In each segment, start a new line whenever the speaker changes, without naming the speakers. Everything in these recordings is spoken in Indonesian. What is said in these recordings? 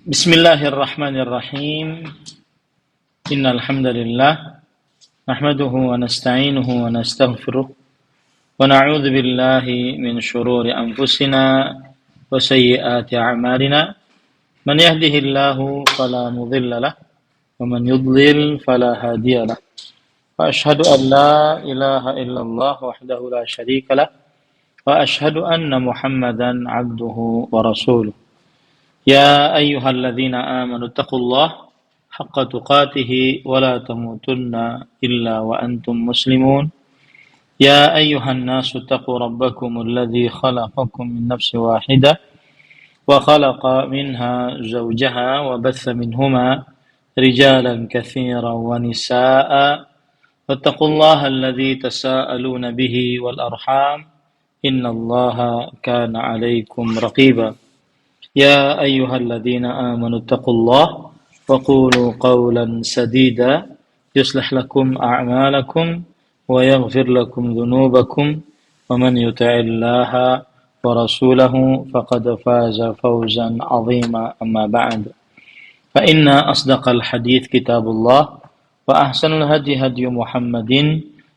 Bismillahirrahmanirrahim. Innal hamdalillah nahmaduhu wa nasta'inuhu wa nastaghfiruh wa na'udzu billahi min shururi anfusina wa sayyiati a'malina. Man yahdihillahu fala mudilla lahu wa man yudlil fala hadiya lahu. Wa ashhadu an la ilaha illallah wahdahu la syarika lahu wa ashhadu anna Muhammadan 'abduhu wa rasuluh. يا أيها الذين آمنوا اتقوا الله حق تقاته ولا تموتن إلا وأنتم مسلمون يا أيها الناس اتقوا ربكم الذي خلقكم من نفس واحدة وخلق منها زوجها وبث منهما رجالا كثيرا ونساء واتقوا الله الذي تساءلون به والأرحام إن الله كان عليكم رقيبا يا أيها الذين آمنوا اتقوا الله وقولوا قولا سديدا يصلح لكم أعمالكم ويغفر لكم ذنوبكم ومن يطع الله ورسوله فقد فاز فوزا عظيما أما بعد فإن أصدق الحديث كتاب الله وأحسن الهدي هدي محمد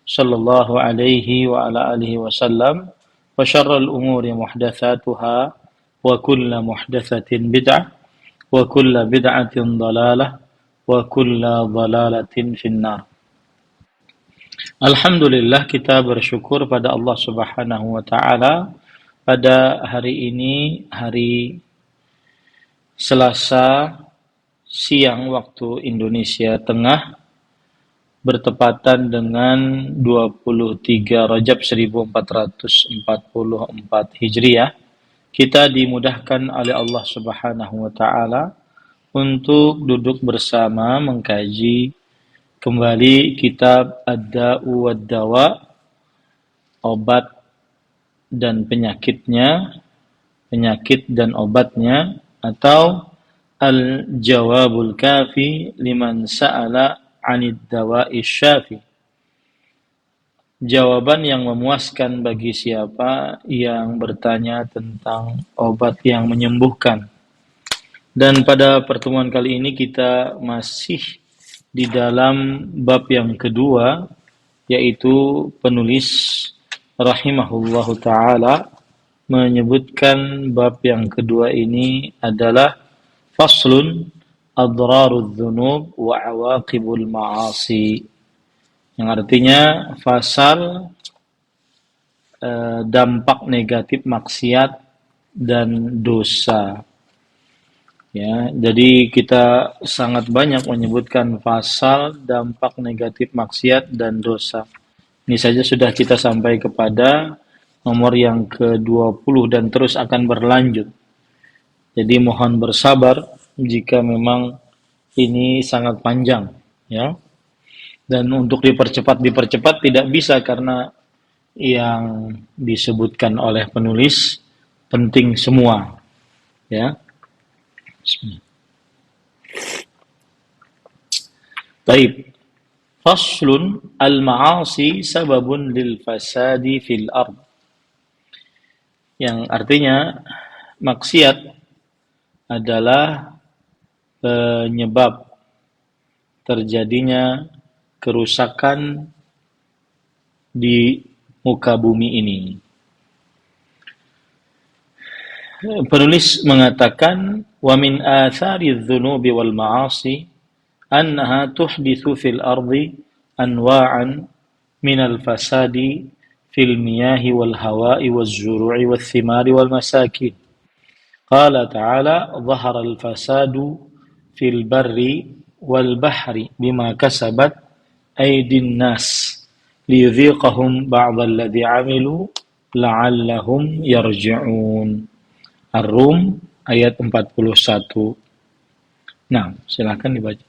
صلى الله عليه وعلى آله وسلم وشر الأمور محدثاتها وكل محدثة بدعة وكل بدعة ضلالة وكل ضلالة في النار. Alhamdulillah, kita bersyukur pada Allah Subhanahu wa taala pada hari ini, hari Selasa siang waktu Indonesia Tengah, bertepatan dengan 23 Rajab 1444 Hijriah. Kita dimudahkan oleh Allah Subhanahu wa taala untuk duduk bersama mengkaji kembali kitab Ad-Da'u wad-Dawa, obat dan penyakitnya, penyakit dan obatnya, atau Al-Jawabul Kafi liman sa'ala 'anid dawa'i syafi. Jawaban yang memuaskan bagi siapa yang bertanya tentang obat yang menyembuhkan. Dan pada pertemuan kali ini kita masih di dalam bab yang kedua, yaitu penulis rahimahullahu ta'ala menyebutkan bab yang kedua ini adalah Faslun Adrarudz Dzunub wa Awaqibul Ma'asi, yang artinya fasal dampak negatif maksiat dan dosa. Ya, jadi kita sangat banyak menyebutkan fasal dampak negatif maksiat dan dosa. Ini saja sudah kita sampai kepada nomor yang ke-20 dan terus akan berlanjut. Jadi mohon bersabar jika memang ini sangat panjang, ya. Dan untuk dipercepat tidak bisa karena yang disebutkan oleh penulis penting semua, ya. Baik. Faslun al-ma'asi sababun lil fasadi fil ard. Yang artinya maksiat adalah penyebab terjadinya kerusakan di muka bumi ini. Penulis mengatakan, wa min athari dzunubi wal ma'asi annaha tuhdithu fil ardi anwa'an min al fasadi fil miyahi wal hawa'i waz zuru'i wal thimari wal masakin. Qala ta'ala, dhahara al fasadu fil barri wal bahri bima kasabat aydin nas liyudhiqahum ba'dal ladzi 'amilu la'allahum yarji'un. Ar-Rum ayat 41. Nah, silakan dibaca.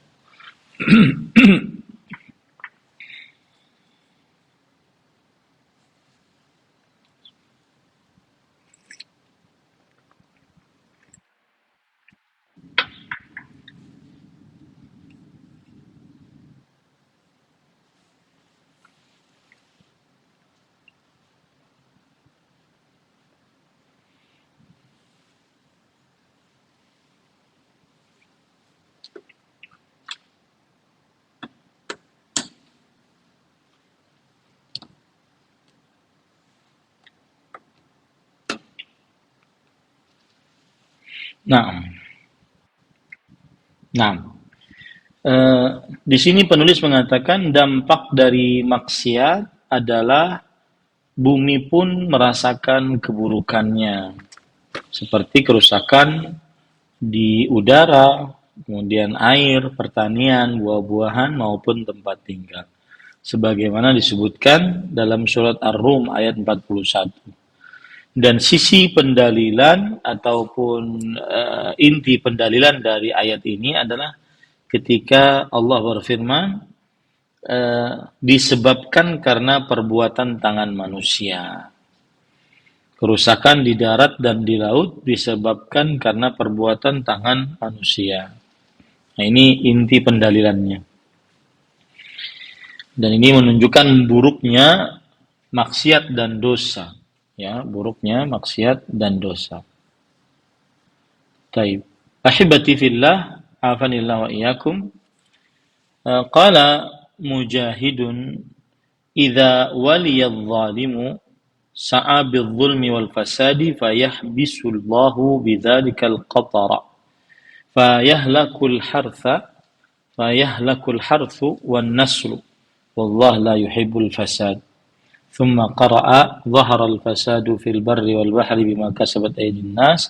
Nah, nah. Di sini penulis mengatakan dampak dari maksiat adalah bumi pun merasakan keburukannya, seperti kerusakan di udara, kemudian air, pertanian, buah-buahan maupun tempat tinggal. Sebagaimana disebutkan dalam surat Ar-Rum ayat 41. Dan sisi pendalilan ataupun inti pendalilan dari ayat ini adalah ketika Allah berfirman, disebabkan karena perbuatan tangan manusia. Kerusakan di darat dan di laut disebabkan karena perbuatan tangan manusia. Nah, ini inti pendalilannya. Dan ini menunjukkan buruknya maksiat dan dosa. Ya, buruknya maksiat dan dosa. Taib. Ahibati fillah, afanillah wa iyyakum. Qala Mujahidun, idza waliyadh-dhalimu sa'a bil-dhulmi wal-fasadi fayahbisullahu bidzalikal qatara fayahlakul harthu wan-naslu wallahu la yuhibbul fasad. ثم قرأ ظهر الفساد في البر والبحر بما كسبت أيدي الناس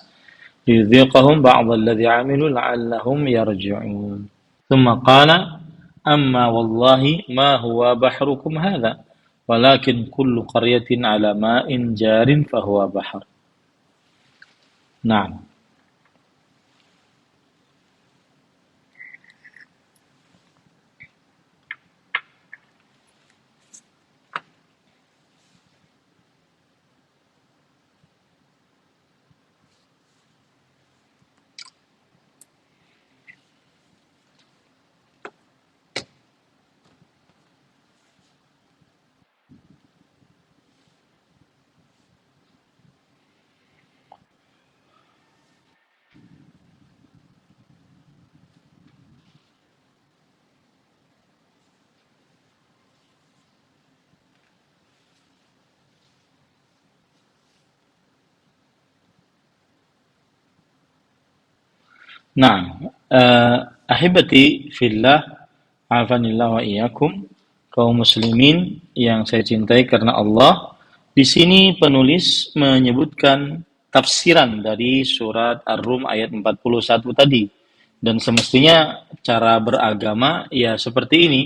ليذيقهم بعض الذي عملوا لعلهم يرجعون. ثم قال أما والله ما هو بحركم هذا ولكن كل قرية على ماء جار فهو بحر. نعم. Nah, ahibati fillah, afanillah wa iyyakum, kaum muslimin yang saya cintai karena Allah. Di sini penulis menyebutkan tafsiran dari surat Ar-Rum ayat 41 tadi. Dan semestinya cara beragama ya seperti ini,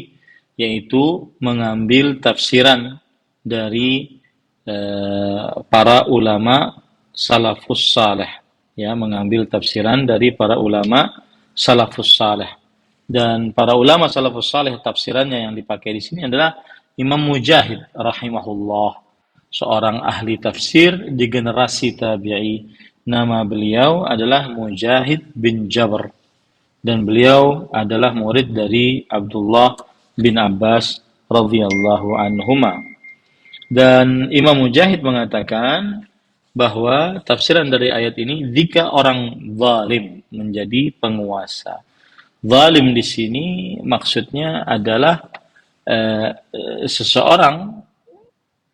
yaitu mengambil tafsiran dari para ulama salafus saleh, ya, mengambil tafsiran dari para ulama salafus saleh. Dan para ulama salafus saleh tafsirannya yang dipakai di sini adalah Imam Mujahid rahimahullah, seorang ahli tafsir di generasi tabi'i. Nama beliau adalah Mujahid bin Jabr dan beliau adalah murid dari Abdullah bin Abbas radhiyallahu anhuma. Dan Imam Mujahid mengatakan bahwa tafsiran dari ayat ini, jika orang zalim menjadi penguasa. Zalim di sini maksudnya adalah seseorang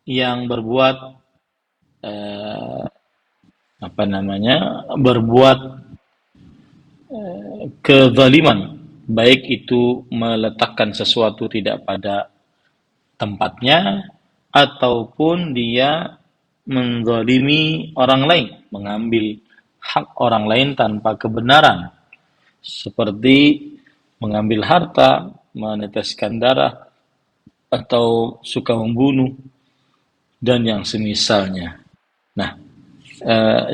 yang berbuat berbuat kezaliman, baik itu meletakkan sesuatu tidak pada tempatnya ataupun dia menzalimi orang lain, mengambil hak orang lain tanpa kebenaran, seperti mengambil harta, meneteskan darah, atau suka membunuh, dan yang semisalnya. Nah,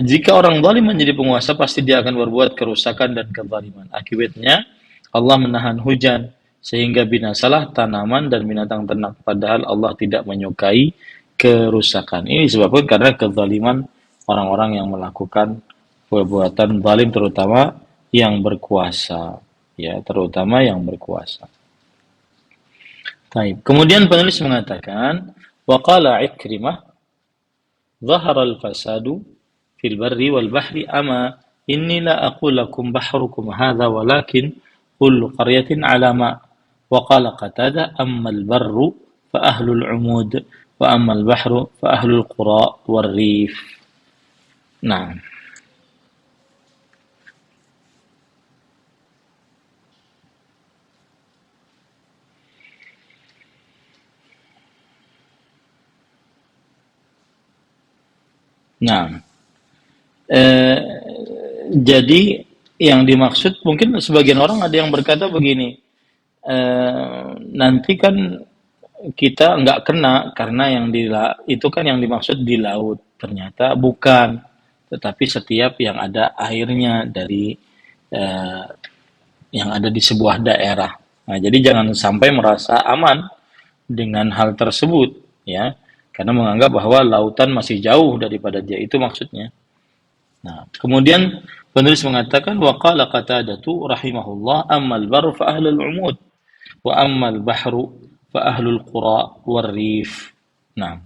jika orang zalim menjadi penguasa, pasti dia akan berbuat kerusakan dan kezaliman. Akibatnya, Allah menahan hujan, sehingga binasalah tanaman dan binatang ternak, padahal Allah tidak menyukai kerusakan. Ini disebabkan karena kezaliman orang-orang yang melakukan perbuatan zalim, terutama yang berkuasa, ya, terutama yang berkuasa. Baik. Kemudian penulis mengatakan, waqala Ikrimah, zahara al-fasadu fil barri wal bahri, ama inni la aqul lakum bahrukum hadha walakin kullu qaryatin ala ma. Waqala Qatada, amma al-barru fa ahlul umud wa ammal bahru fa ahlul qura war rif. Nah, Nah, eh, jadi yang dimaksud mungkin sebagian orang ada yang berkata begini, nanti kan kita nggak kena karena yang itu kan yang dimaksud di laut. Ternyata bukan, tetapi setiap yang ada airnya dari eh, yang ada di sebuah daerah. Nah, jadi jangan sampai merasa aman dengan hal tersebut, ya, karena menganggap bahwa lautan masih jauh daripada dia, itu maksudnya. Nah, kemudian penulis mengatakan waqala Qatadatu rahimahullah ammal barru fa ahlul umud wa ammal bahru fa ahlul qura war rif. Nah,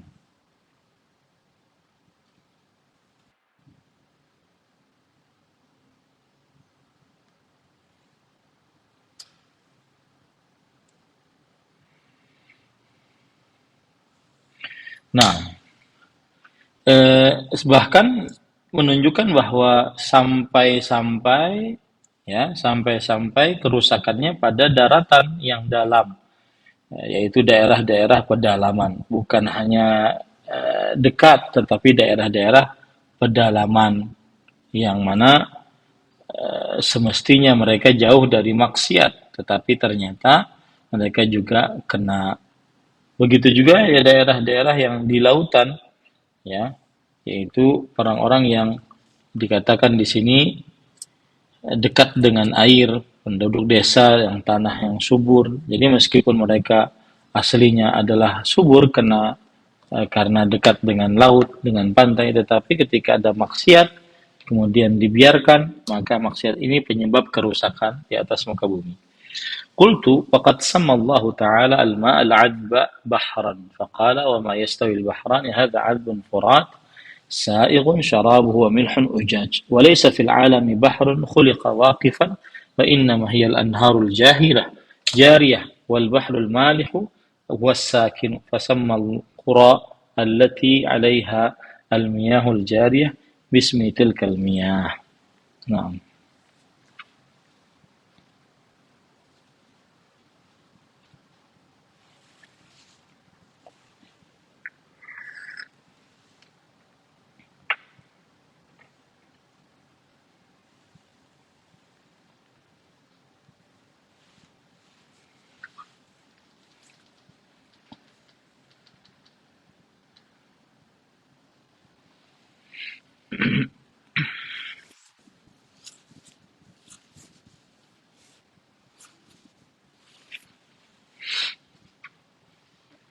nah, bahkan menunjukkan bahwa sampai-sampai kerusakannya pada daratan yang dalam, yaitu daerah-daerah pedalaman, bukan hanya dekat, tetapi daerah-daerah pedalaman yang mana semestinya mereka jauh dari maksiat, tetapi ternyata mereka juga kena. Begitu juga ya daerah-daerah yang di lautan, ya, yaitu orang-orang yang dikatakan di sini dekat dengan air, penduduk desa yang tanah yang subur. Jadi meskipun mereka aslinya adalah subur karena dekat dengan laut, dengan pantai, tetapi ketika ada maksiat kemudian dibiarkan, maka maksiat ini penyebab kerusakan di atas muka bumi. Qultu faqad sama Allah Ta'ala al-ma' al-'adba bahran faqala wa ma yastawi al-bahran hadha 'adbun furat سائغ شرابه وملح أجاج وليس في العالم بحر خلق واقفا فإنما هي الأنهار الجاهرة جارية والبحر المالح هو الساكن فسمى القرى التي عليها المياه الجارية باسم تلك المياه. نعم.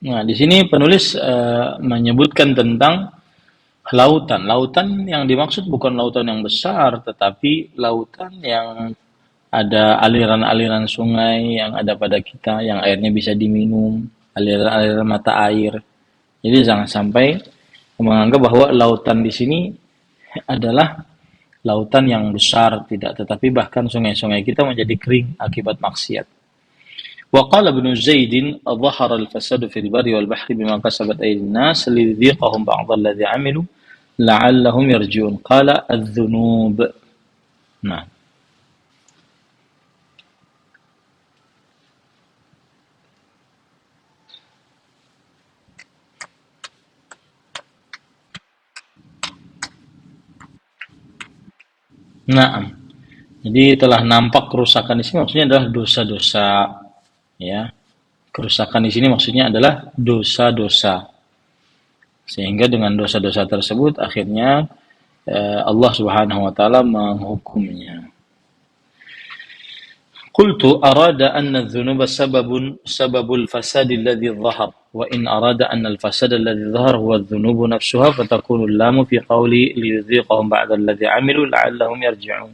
Nah, di sini penulis menyebutkan tentang lautan. Lautan yang dimaksud bukan lautan yang besar, tetapi lautan yang ada aliran-aliran sungai yang ada pada kita, yang airnya bisa diminum, aliran-aliran mata air. Jadi jangan sampai menganggap bahwa lautan di sini adalah lautan yang besar, tidak, tetapi bahkan sungai-sungai kita menjadi kering akibat maksiat. وقال ابن زيد ظهر الفساد في البر والبحر بما كسبت أيدي الناس ليذيقهم بعض الذي عملوا لعلهم يرجعون قال الذنوب. Nah, nah, jadi telah nampak kerusakan di sini maksudnya adalah dosa-dosa, ya. Kerusakan di sini maksudnya adalah dosa-dosa. Sehingga dengan dosa-dosa tersebut akhirnya Allah Subhanahu wa taala menghukumnya. قلت أراد أن الذنوب سبب الفساد الذي ظهر وإن أراد أن الفساد الذي ظهر هو الذنوب نفسها فتكون اللام في قولي ليذيقهم بعد الذي عملوا لعلهم يرجعون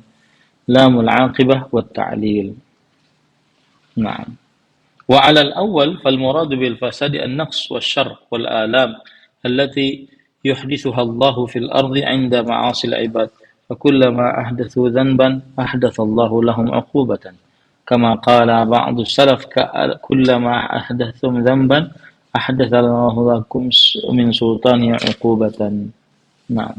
لام العاقبة والتعليل. نعم. وعلى الأول فالمراد بالفساد النقص والشر والآلام التي يحدثها الله في الأرض عند معاصي العباد فكلما أحدثوا ذنبا أحدث الله لهم عقوبة كما قال بعض السلف كلما أحدثتم ذنبا أحدث الله لكم من سلطان عقوبة. نعم.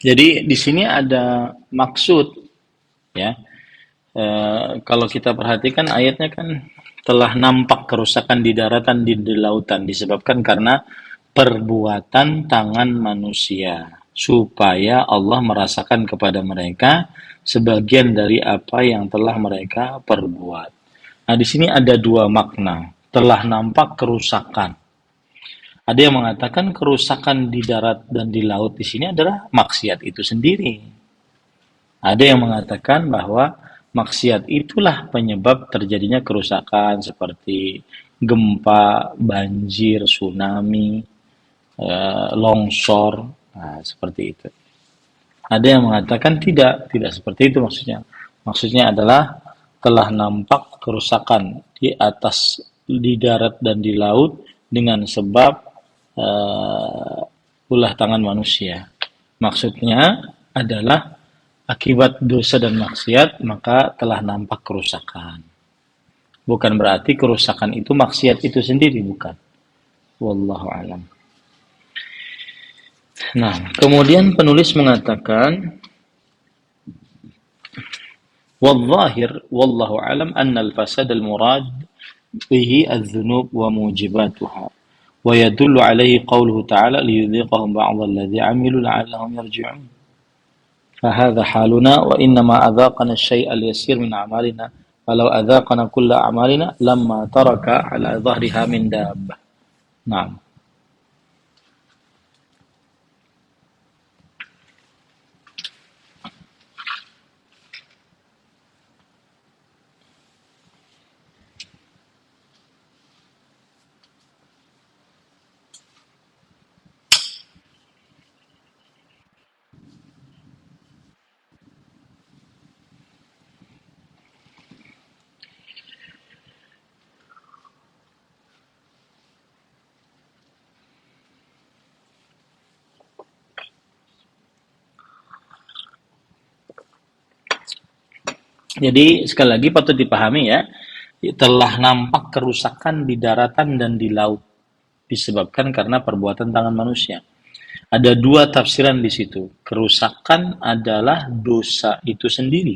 Jadi di sini ada maksud, ya. Kalau kita perhatikan ayatnya kan telah nampak kerusakan di daratan di lautan disebabkan karena perbuatan tangan manusia supaya Allah merasakan kepada mereka sebagian dari apa yang telah mereka perbuat. Nah, di sini ada dua makna. Telah nampak kerusakan. Ada yang mengatakan kerusakan di darat dan di laut di sini adalah maksiat itu sendiri. Ada yang mengatakan bahwa maksiat itulah penyebab terjadinya kerusakan seperti gempa, banjir, tsunami, longsor, nah, seperti itu. Ada yang mengatakan tidak seperti itu maksudnya. Maksudnya adalah telah nampak kerusakan di atas, di darat dan di laut dengan sebab ulah tangan manusia. Maksudnya adalah akibat dosa dan maksiat maka telah nampak kerusakan. Bukan berarti kerusakan itu maksiat itu sendiri, bukan. Wallahu alam. Nah, kemudian penulis mengatakan والظاهر والله أعلم أن الفساد المراد به الذنوب وموجباتها ويدل عليه قوله تعالى ليذيقهم بعض الذي عملوا لعلهم يرجعون فهذا حالنا وإنما أذاقنا الشيء اليسير من أعمالنا فلو أذاقنا كل أعمالنا لما ترك على ظهرها من دابة. نعم. Jadi sekali lagi patut dipahami ya, telah nampak kerusakan di daratan dan di laut disebabkan karena perbuatan tangan manusia. Ada dua tafsiran di situ. Kerusakan adalah dosa itu sendiri.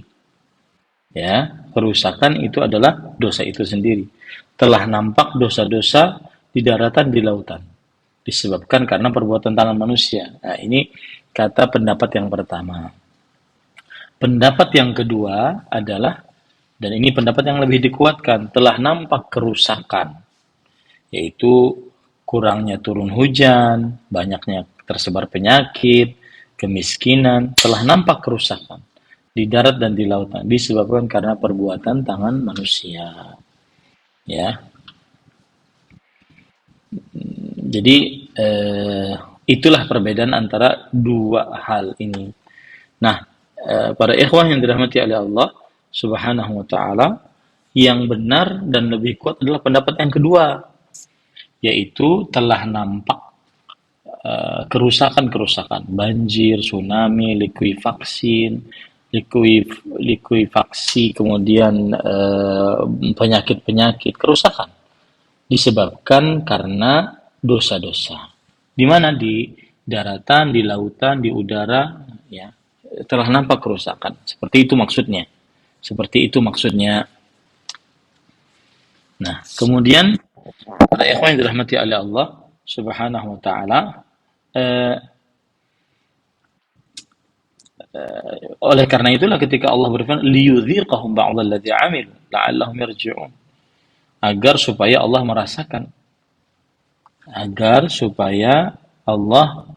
Ya, kerusakan itu adalah dosa itu sendiri. Telah nampak dosa-dosa di daratan di lautan disebabkan karena perbuatan tangan manusia. Nah, ini kata pendapat yang pertama. Pendapat yang kedua adalah, dan ini pendapat yang lebih dikuatkan, telah nampak kerusakan, yaitu kurangnya turun hujan, banyaknya tersebar penyakit, kemiskinan, telah nampak kerusakan di darat dan di lautan disebabkan karena perbuatan tangan manusia. Ya, jadi itulah perbedaan antara dua hal ini. Nah, para ikhwah yang dirahmati oleh Allah Subhanahu wa taala, yang benar dan lebih kuat adalah pendapat yang kedua, yaitu telah nampak kerusakan-kerusakan, banjir, tsunami, likuifaksi, kemudian penyakit-penyakit, kerusakan disebabkan karena dosa-dosa. Di mana? Di daratan, di lautan, di udara, ya, telah nampak kerusakan. Seperti itu maksudnya. Seperti itu maksudnya. Nah, kemudian para ikhwan yang dirahmati oleh Allah Subhanahu wa taala, oleh karena itulah ketika Allah berfirman liyudhiqahum ba'dalladzi 'amil la'allahum yarji'un, agar supaya Allah merasakan, agar supaya Allah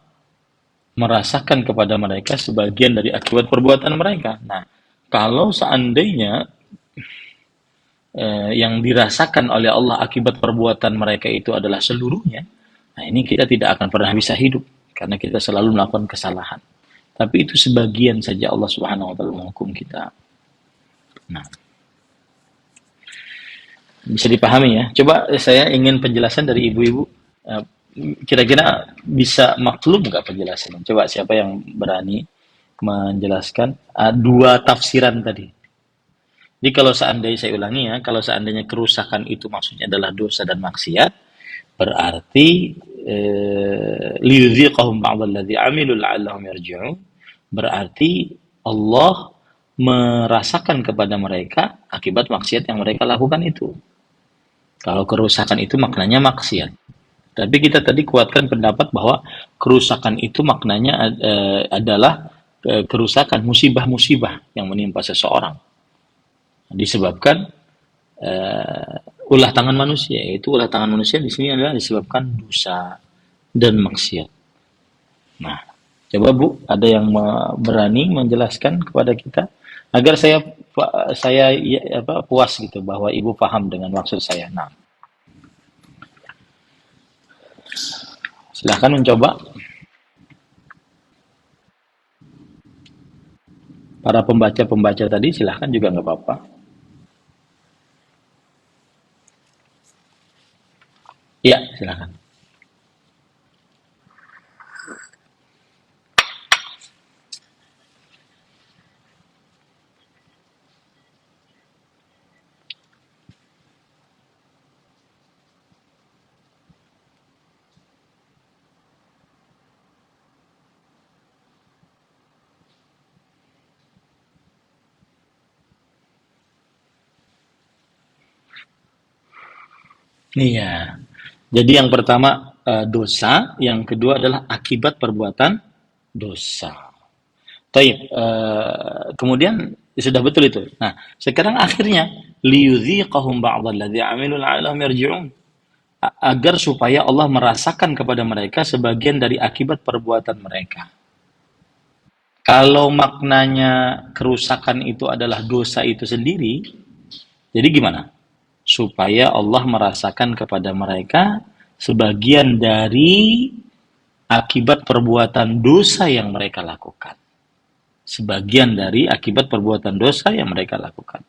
merasakan kepada mereka sebagian dari akibat perbuatan mereka. Nah, kalau seandainya yang dirasakan oleh Allah akibat perbuatan mereka itu adalah seluruhnya, nah ini kita tidak akan pernah bisa hidup karena kita selalu melakukan kesalahan. Tapi itu sebagian saja Allah Subhanahu wa taala menghukum kita. Nah, bisa dipahami ya. Coba saya ingin penjelasan dari ibu-ibu. Kira-kira bisa maklum nggak penjelasannya? Coba siapa yang berani menjelaskan dua tafsiran tadi. Jadi kalau seandainya, saya ulangi ya, kalau seandainya kerusakan itu maksudnya adalah dosa dan maksiat, berarti liyudhiqahum ba'dalladzi 'amilu la'allahum yarji'un, Berarti Allah merasakan kepada mereka akibat maksiat yang mereka lakukan itu. Kalau kerusakan itu maknanya maksiat. Tapi kita tadi kuatkan pendapat bahwa kerusakan itu maknanya adalah kerusakan, musibah-musibah yang menimpa seseorang. Disebabkan ulah tangan manusia, yaitu ulah tangan manusia di sini adalah disebabkan dosa dan maksiat. Nah, coba Bu, ada yang berani menjelaskan kepada kita agar saya puas gitu bahwa Ibu paham dengan maksud saya. Nah, silahkan mencoba. Para pembaca-pembaca tadi silahkan juga nggak apa-apa. Iya, silahkan. Iya. Jadi yang pertama dosa, yang kedua adalah akibat perbuatan dosa. Taib. Kemudian sudah betul itu. Nah, sekarang akhirnya liyudhiqahum ba'dalladzi 'amilu la'allahum yarji'un. Agar supaya Allah merasakan kepada mereka sebagian dari akibat perbuatan mereka. Kalau maknanya kerusakan itu adalah dosa itu sendiri, jadi gimana? Supaya Allah merasakan kepada mereka sebagian dari akibat perbuatan dosa yang mereka lakukan. Sebagian dari akibat perbuatan dosa yang mereka lakukan.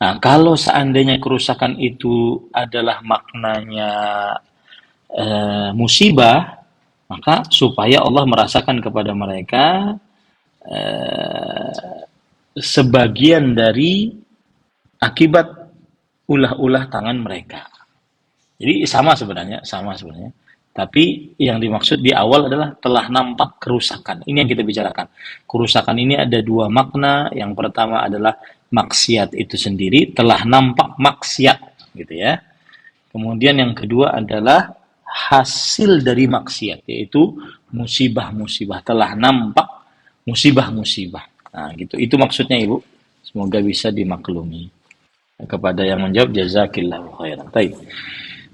Nah, kalau seandainya kerusakan itu adalah maknanya musibah, maka supaya Allah merasakan kepada mereka sebagian dari akibat ulah-ulah tangan mereka. Jadi sama sebenarnya. Tapi yang dimaksud di awal adalah telah nampak kerusakan. Ini yang kita bicarakan. Kerusakan ini ada dua makna. Yang pertama adalah maksiat itu sendiri telah nampak maksiat, gitu ya. Kemudian yang kedua adalah hasil dari maksiat, yaitu musibah-musibah, telah nampak musibah-musibah. Nah, gitu. Itu maksudnya, Ibu. Semoga bisa dimaklumi. Kepada yang menjawab, jazakillahu khairan. Baik.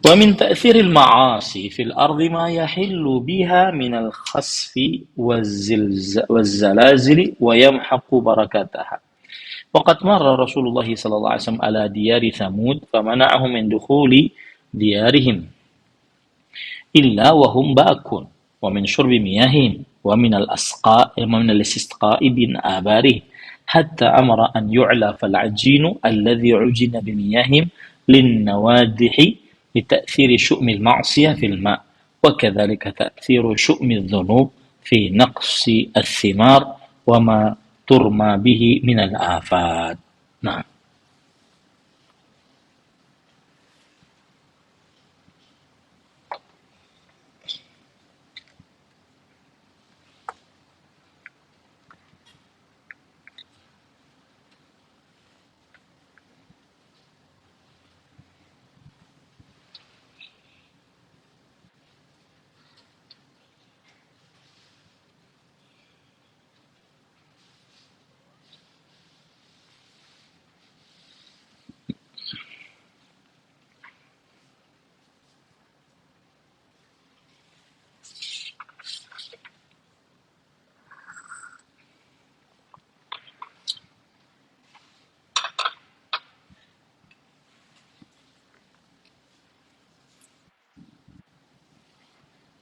ومن تأثير المعاصي في الأرض ما يحل بها من الخسف والزلازل ويمحق بركاتها وقد مر رسول الله صلى الله عليه وسلم على ديار ثمود فمنعهم من دخول ديارهم إلا وهم باكون ومن شرب مياههم ومن الاستسقاء من آباره حتى أمر أن يعلى فالعجين الذي عجن بمياههم للنوادح لتأثير شؤم المعصية في الماء وكذلك تأثير شؤم الذنوب في نقص الثمار وما ترمى به من الآفات. نعم.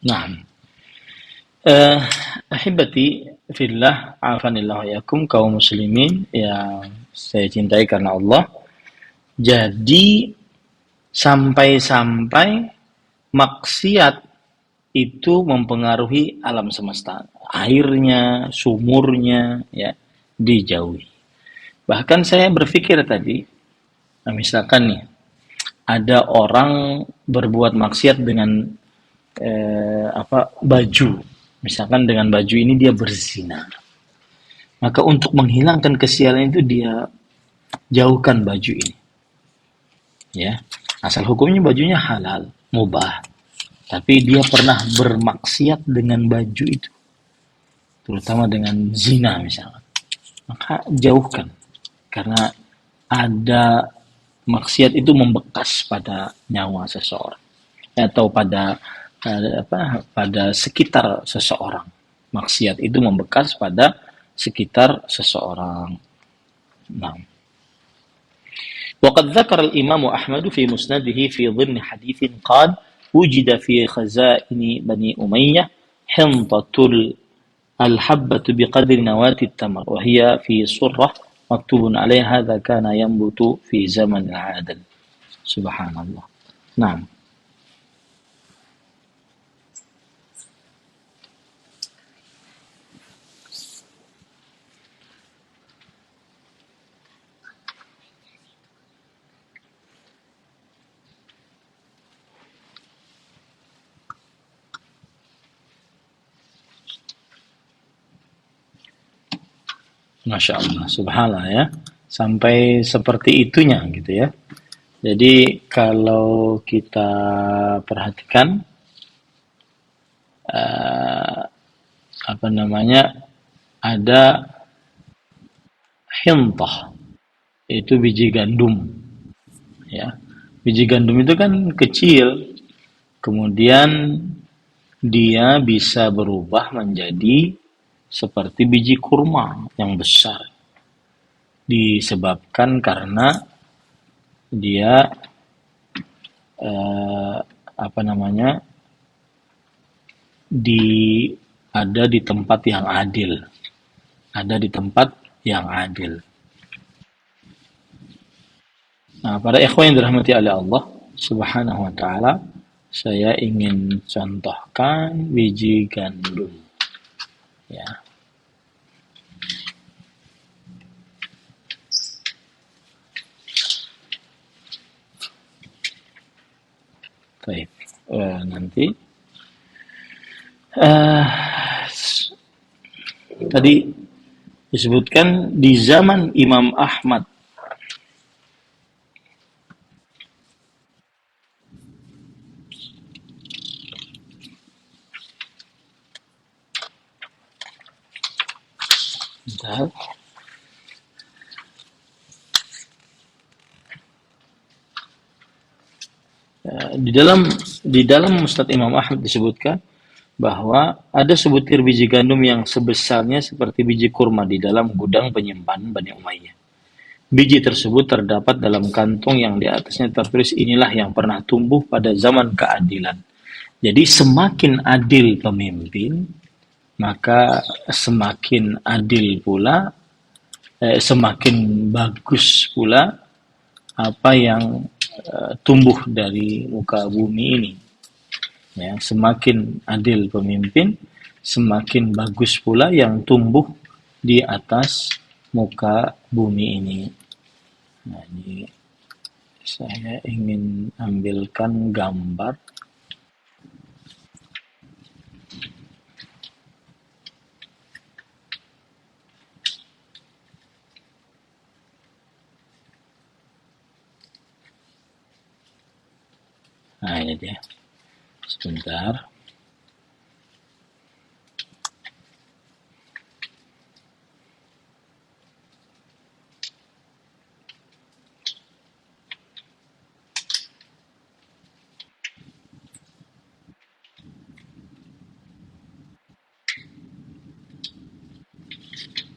نعم. Ahibati fillah, afanillah yakum, kaum muslimin yang saya cintai karena Allah. Jadi sampai-sampai maksiat itu mempengaruhi alam semesta. Airnya, sumurnya, ya, dijauhi. Bahkan saya berpikir tadi, nah misalkan nih, ada orang berbuat maksiat dengan baju. Misalkan dengan baju ini dia berzina. Maka untuk menghilangkan kesialan itu dia jauhkan baju ini, ya. Asal hukumnya bajunya halal, mubah, tapi dia pernah bermaksiat dengan baju itu, terutama dengan zina misalnya. Maka jauhkan, karena ada maksiat itu membekas pada nyawa seseorang atau pada sekitar seseorang. Maksiat itu membekas pada sekitar seseorang. Nah, وقد ذكر الإمام أحمد في مسنده في ضمن حديث قال وجد في خزائن بني أمية حنطة الحبة بقدر نواة التمر وهي في صرة مكتوب عليها هذا كان ينبت في زمن العادل. سبحان الله. نعم. Masya Allah, subhanallah ya. Sampai seperti itunya gitu ya. Jadi kalau kita perhatikan eh, apa namanya, ada hintah, itu biji gandum ya. Biji gandum itu kan kecil, kemudian dia bisa berubah menjadi seperti biji kurma yang besar, disebabkan karena dia eh, apa namanya, di ada di tempat yang adil, ada di tempat yang adil. Nah, para ikhwan yang dirahmati oleh Allah Subhanahu wa taala, saya ingin contohkan biji gandum ya. Baik. Nanti eh, tadi disebutkan di zaman Imam Ahmad. Bentar. Di dalam Musnad Imam Ahmad disebutkan bahwa ada sebutir biji gandum yang sebesarnya seperti biji kurma di dalam gudang penyimpanan Bani Umayyah. Biji tersebut terdapat dalam kantong yang di atasnya tertulis inilah yang pernah tumbuh pada zaman keadilan. Jadi semakin adil pemimpin, maka semakin adil pula, semakin bagus pula apa yang tumbuh dari muka bumi ini. Ya, semakin adil pemimpin, semakin bagus pula yang tumbuh di atas muka bumi ini. Nah, ini saya ingin ambilkan gambar. Nah, ini dia. Sebentar.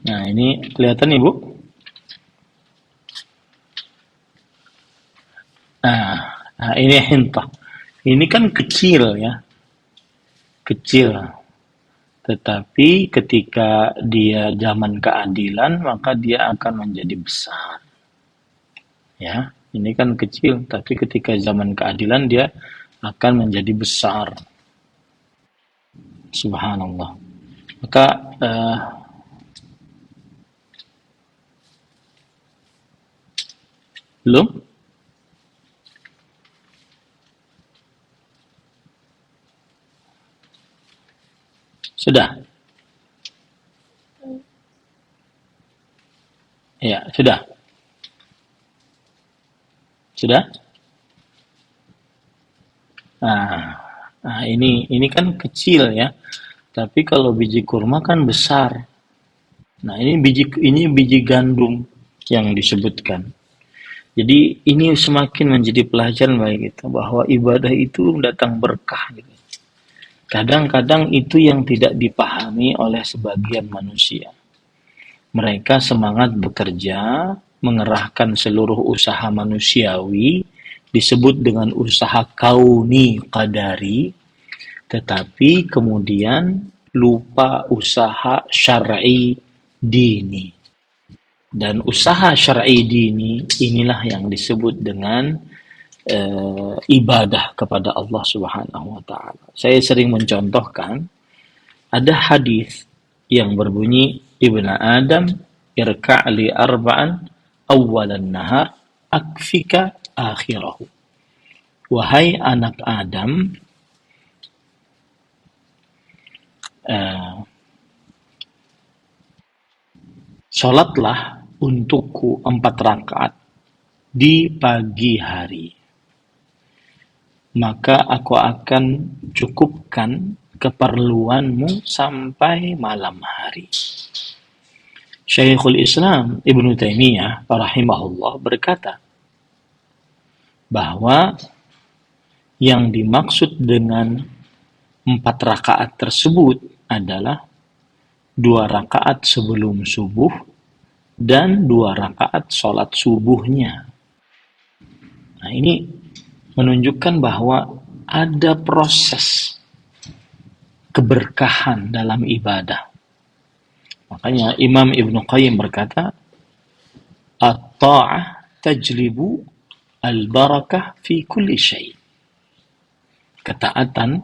Nah, ini kelihatan Ibu? Nah, ini hintah. Ini kan kecil ya, kecil. Tetapi ketika dia zaman keadilan, maka dia akan menjadi besar. Ya, ini kan kecil, tapi ketika zaman keadilan dia akan menjadi besar. Subhanallah. Maka belum sudah. Ya, sudah. Sudah? Nah, ini kan kecil ya. Tapi kalau biji kurma kan besar. Nah, ini biji gandum yang disebutkan. Jadi ini semakin menjadi pelajaran bagi kita bahwa ibadah itu datang berkah gitu. Kadang-kadang itu yang tidak dipahami oleh sebagian manusia. Mereka semangat bekerja, mengerahkan seluruh usaha manusiawi, disebut dengan usaha kauni qadari, tetapi kemudian lupa usaha syar'i dini. Dan usaha syar'i dini inilah yang disebut dengan ibadah kepada Allah Subhanahu wa taala. Saya sering mencontohkan ada hadis yang berbunyi Ibnu Adam irka'li arba'an awwalan nahar akfika akhirahu. Wahai anak Adam, sholatlah untukku 4 rakaat di pagi hari. Maka aku akan cukupkan keperluanmu sampai malam hari. Syekhul Islam Ibnu Taimiyah rahimahullah berkata bahwa yang dimaksud dengan 4 rakaat tersebut adalah 2 rakaat sebelum subuh dan 2 rakaat sholat subuhnya. Nah, ini menunjukkan bahwa ada proses keberkahan dalam ibadah. Makanya Imam Ibnu Qayyim berkata, at-ta'ah tajlibu al-barakah fi kulli syai'. Ketaatan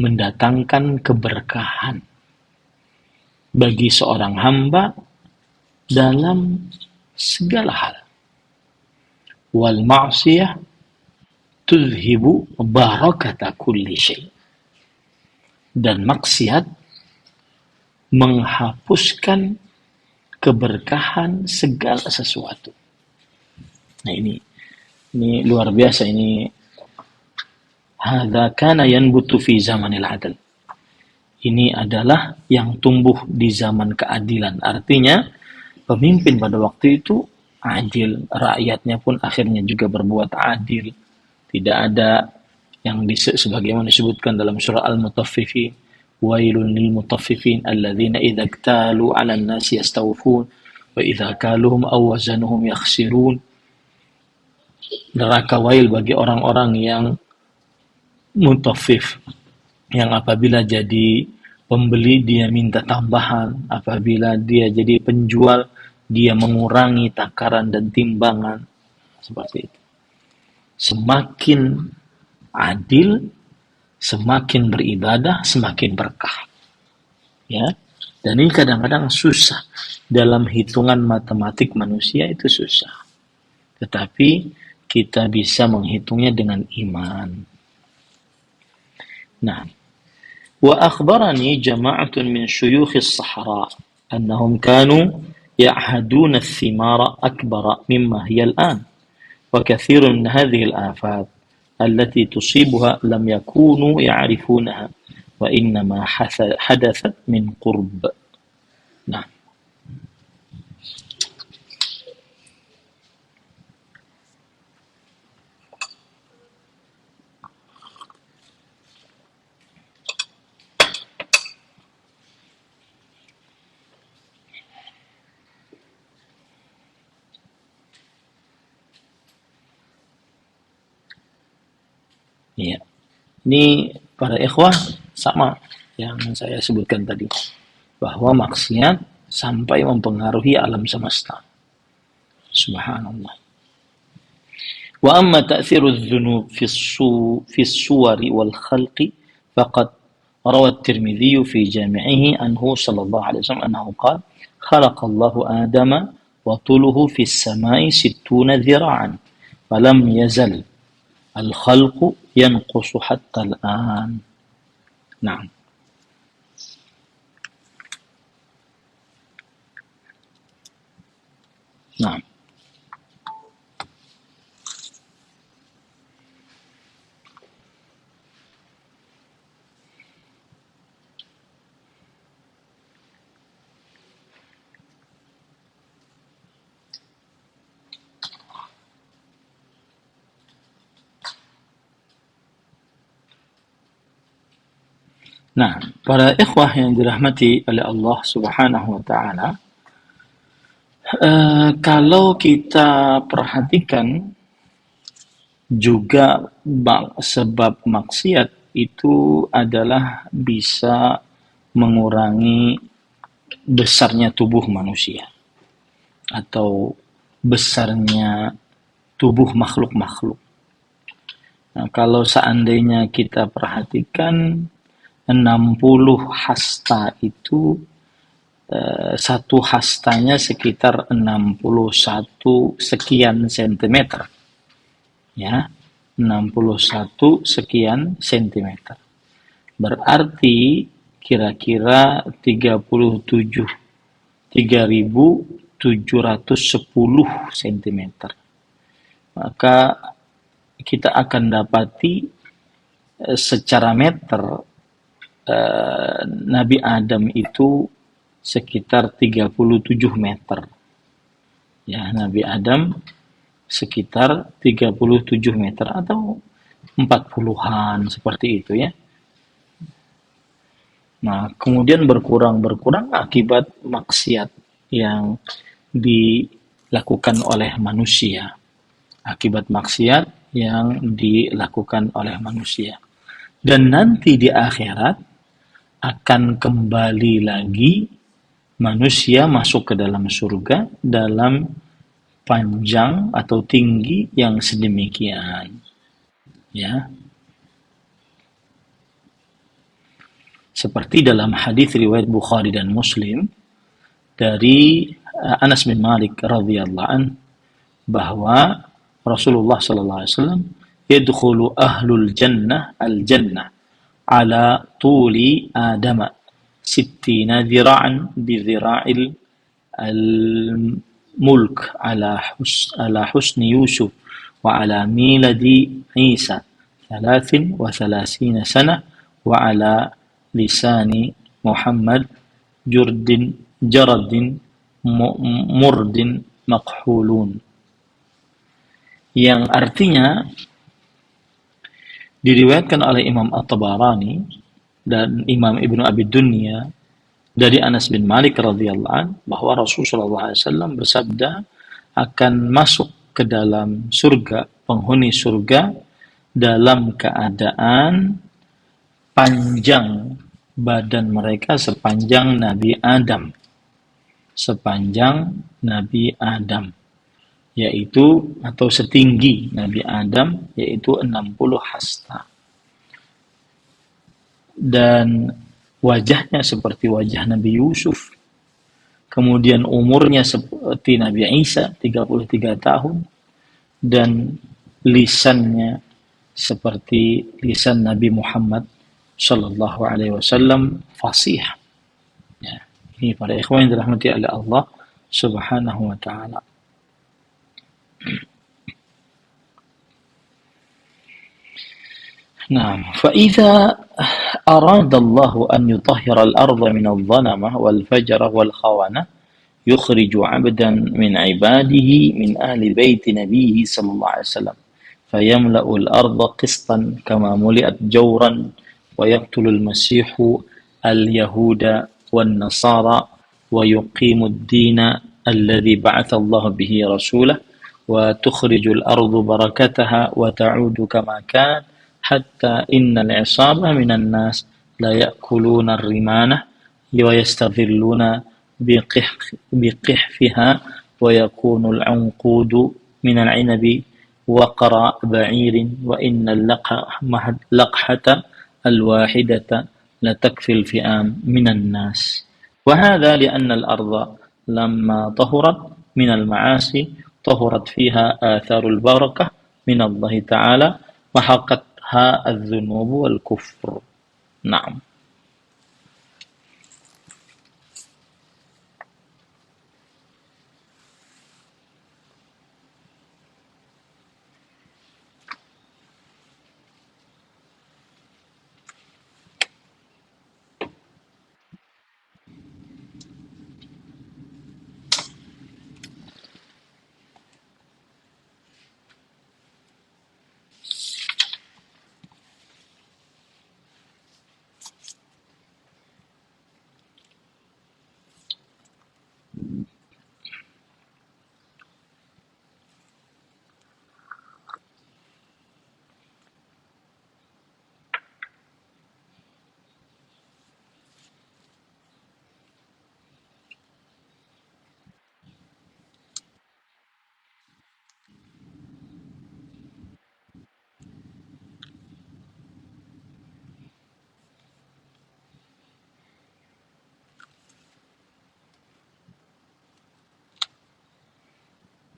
mendatangkan keberkahan bagi seorang hamba dalam segala hal. Wal ma'siyah tuzhibu barakata kulli syai'. Dan maksiat menghapuskan keberkahan segala sesuatu. Nah, ini luar biasa. Ini hadza kana yanbutu fi zamanil adl. Ini adalah yang tumbuh di zaman keadilan. Artinya pemimpin pada waktu itu adil, rakyatnya pun akhirnya juga berbuat adil. Tidak ada yang sebagaimana disebutkan dalam surah Al-Mutaffifin, wailun lil mutaffifin alladzina idza iktalu 'alan nasi yastawfun wa idza kaluhum aw wazanuhum yakhsirun. Neraka wail bagi orang-orang yang mutaffif, yang apabila jadi pembeli dia minta tambahan, apabila dia jadi penjual dia mengurangi takaran dan timbangan, seperti itu. Semakin adil, semakin beribadah, semakin berkah. Ya. Dan ini kadang-kadang susah. Dalam hitungan matematik manusia itu susah. Tetapi kita bisa menghitungnya dengan iman. Nah, wa akhbarani jama'atun min syuyukhis sahara annahum kanu ya'haduna ath-thimara akbara mimma hiya al-an. Wa kathirun min hadhihi al-afat التي تصيبها لم يكونوا يعرفونها وإنما حدثت من قرب. Nah, ya. Ini para ikhwah sama yang saya sebutkan tadi, bahwa maksiat sampai mempengaruhi alam semesta. Subhanallah. Wa amma ta'thiru adh-dhunub fi as-suwar wal khalq faqad rawa at-Tirmidzi fi jami'ihi anhu sallallahu alaihi wasallam annahu qala khalaqa Allahu Adama wa tuluhu fi as-sama'i 60 dhira'an falam yazal al-khalqu yanqusu hatta al-an. Naam. Nah, para ikhwah yang dirahmati oleh Allah Subhanahu wa taala, kalau kita perhatikan juga sebab maksiat itu adalah bisa mengurangi besarnya tubuh manusia atau besarnya tubuh makhluk-makhluk. Nah, kalau seandainya kita perhatikan 60 hasta itu, satu hastanya sekitar 61 sekian sentimeter. Ya, 61 sekian sentimeter. Berarti kira-kira 3.710 sentimeter. Maka kita akan dapati secara meter Nabi Adam itu sekitar 37 meter. Ya, Nabi Adam sekitar 37 meter atau 40-an seperti itu ya. Nah, kemudian berkurang akibat maksiat yang dilakukan oleh manusia. Akibat maksiat yang dilakukan oleh manusia. Dan nanti di akhirat akan kembali lagi manusia masuk ke dalam surga dalam panjang atau tinggi yang sedemikian. Ya. Seperti dalam hadis riwayat Bukhari dan Muslim dari Anas bin Malik radhiyallahu an bahwa Rasulullah sallallahu alaihi wasallam yadkhulu ahlul jannah al-jannah ala tuli Adam 60 dhira'an bi dhira'il al-mulk ala husni Yusuf wa ala miladi Isa 33 sana wa ala lisani Muhammad jaradin murdin makhulun, yang artinya diriwayatkan oleh Imam At-Tabarani dan Imam Ibnu Abi Dunya dari Anas bin Malik radhiyallahu an bahwa Rasulullah SAW bersabda akan masuk ke dalam surga penghuni surga dalam keadaan panjang badan mereka sepanjang Nabi Adam, yaitu atau setinggi Nabi Adam, yaitu 60 hasta. Dan wajahnya seperti wajah Nabi Yusuf. Kemudian umurnya seperti Nabi Isa, 33 tahun. Dan lisannya seperti lisan Nabi Muhammad sallallahu alaihi wasallam, fasih. Ya, ini para ikhwan yang dirahmati oleh Allah Subhanahu wa taala. نعم فإذا أراد الله أن يطهر الأرض من الظلمة والفجر والخونة يخرج عبدا من عباده من أهل بيت نبيه صلى الله عليه وسلم فيملأ الأرض قسطا كما ملئت جورا ويقتل المسيح اليهود والنصارى ويقيم الدين الذي بعث الله به رسوله وتخرج الأرض بركتها وتعود كما كان حتى إن العصابة من الناس لا يأكلون الرمانة ويستظلون بقحفها ويكون العنقود من العنب وقرا بعير وإن اللقحة الواحدة لتكفي الفئام من الناس وهذا لأن الأرض لما طهرت من المعاصي طهرت فيها آثار البركة من الله تعالى وحقتها الذنوب والكفر. نعم.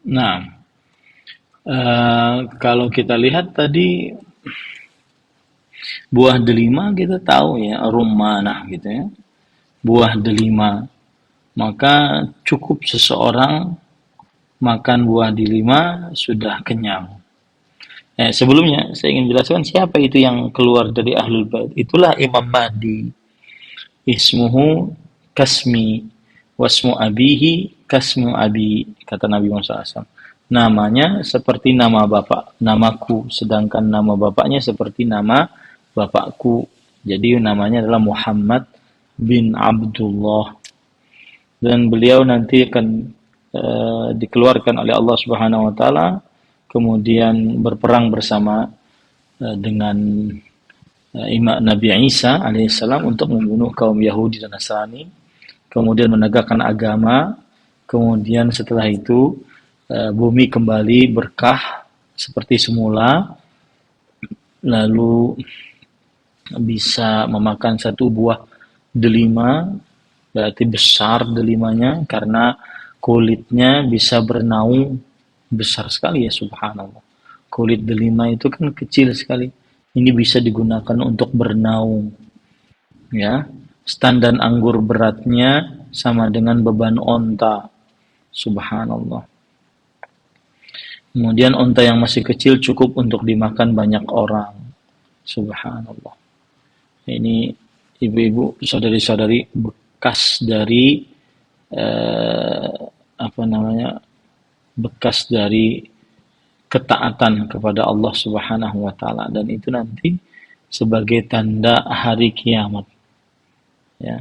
Nah, kalau kita lihat tadi buah delima kita tahu ya, rummanah gitu ya, buah delima. Maka cukup seseorang makan buah delima sudah kenyang. Sebelumnya saya ingin jelaskan siapa itu yang keluar dari Ahlul Bait. Itulah Imam Mahdi. Ismuhu kasmi wasmu abihi kasmu abi, kata Nabi Muhammad SAW. Namanya seperti nama bapak, namaku, sedangkan nama bapaknya seperti nama bapakku. Jadi namanya adalah Muhammad bin Abdullah, dan beliau nanti akan dikeluarkan oleh Allah Subhanahu wa taala, kemudian berperang bersama dengan Imam Nabi Isa alaihissalam untuk membunuh kaum Yahudi dan Nasrani, kemudian menegakkan agama, kemudian setelah itu bumi kembali berkah seperti semula, lalu bisa memakan satu buah delima, berarti besar delimanya karena kulitnya bisa bernaung besar sekali ya, subhanallah. Kulit delima itu kan kecil sekali. Ini bisa digunakan untuk bernaung ya. Standar anggur beratnya sama dengan beban onta. Subhanallah. Kemudian onta yang masih kecil cukup untuk dimakan banyak orang. Subhanallah. Ini ibu-ibu, saudari-saudari, bekas dari eh, apa namanya? Bekas dari ketaatan kepada Allah Subhanahu wa taala, dan itu nanti sebagai tanda hari kiamat ya.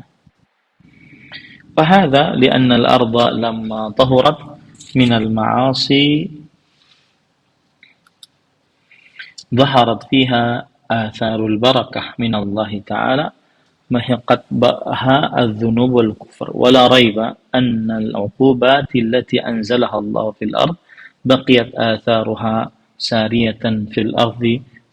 Fahadha li'anna al-ardha lamma tahurat min al-ma'asi ظهرت فيها آثار البركة من الله تعالى محقت بها الذنوب والكفر ولا ريب أن العقوبات التي أنزلها الله في الأرض بقيت آثارها سارية في الأرض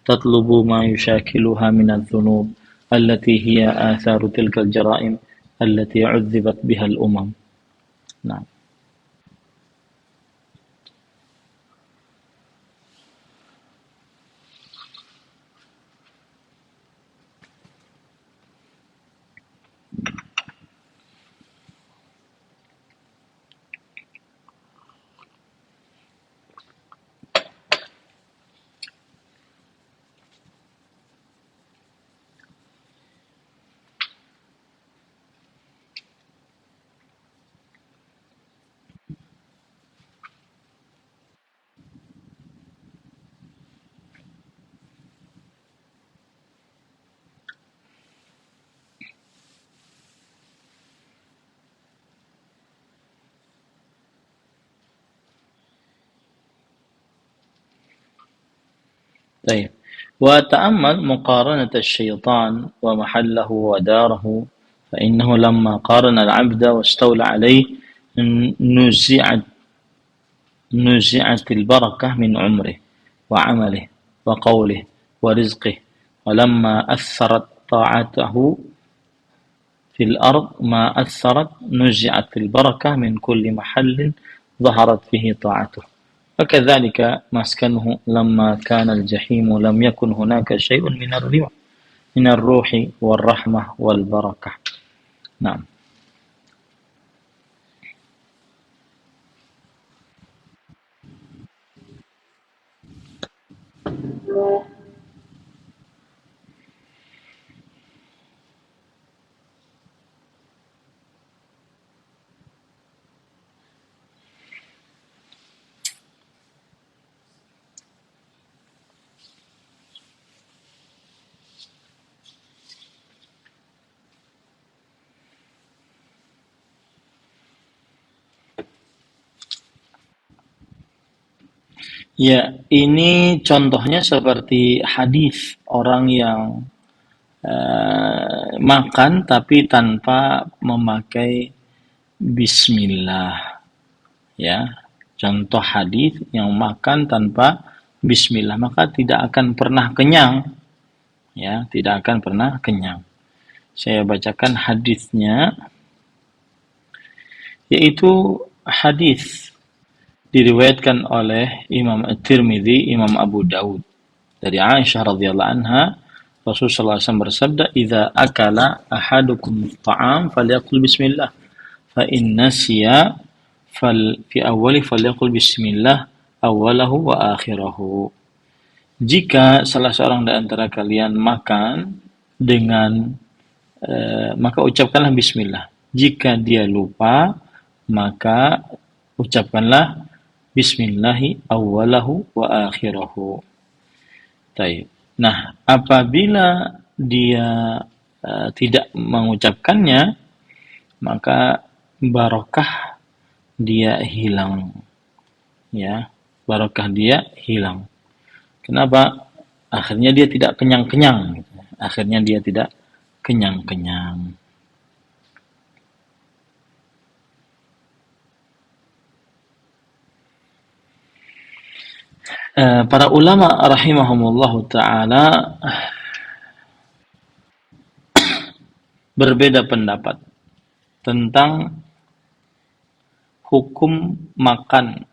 تطلب ما يشاكلها من الذنوب التي هي آثار تلك الجرائم التي عذبت بها الأمم. نعم. طيب، وتأمل مقارنة الشيطان ومحله وداره، فإنه لما قارن العبد واستولى عليه نزعت نزعت البركة من عمره وعمله وقوله ورزقه، ولما أثرت طاعته في الأرض ما أثرت نزعت البركة من كل محل ظهرت فيه طاعته. وكذلك مسكنه لما كان الجحيم لم يكن هناك شيء من الروح والرحمة والبركة. نعم. Ya, ini contohnya seperti hadis orang yang makan tapi tanpa memakai bismillah. Ya, contoh hadis yang makan tanpa bismillah maka tidak akan pernah kenyang. Ya, tidak akan pernah kenyang. Saya bacakan hadisnya, yaitu hadis diriwayatkan oleh Imam At-Tirmidzi, Imam Abu Daud dari Aisyah radhiyallahu anha, Rasulullah SAW bersabda, "Idza akala ahadukum ta'am falyaqul bismillah, fa in nasiya fi awwali falyaqul bismillah awwalahu wa akhirahu." Jika salah seorang di antara kalian makan dengan maka ucapkanlah bismillah. Jika dia lupa, maka ucapkanlah bismillahi awwalahu wa akhirahu. Taib. Nah, apabila dia tidak mengucapkannya, maka barokah dia hilang. Ya, barokah dia hilang. Kenapa? Akhirnya dia tidak kenyang-kenyang. Akhirnya dia tidak kenyang-kenyang. Para ulama rahimahumullah ta'ala berbeda pendapat tentang hukum makan,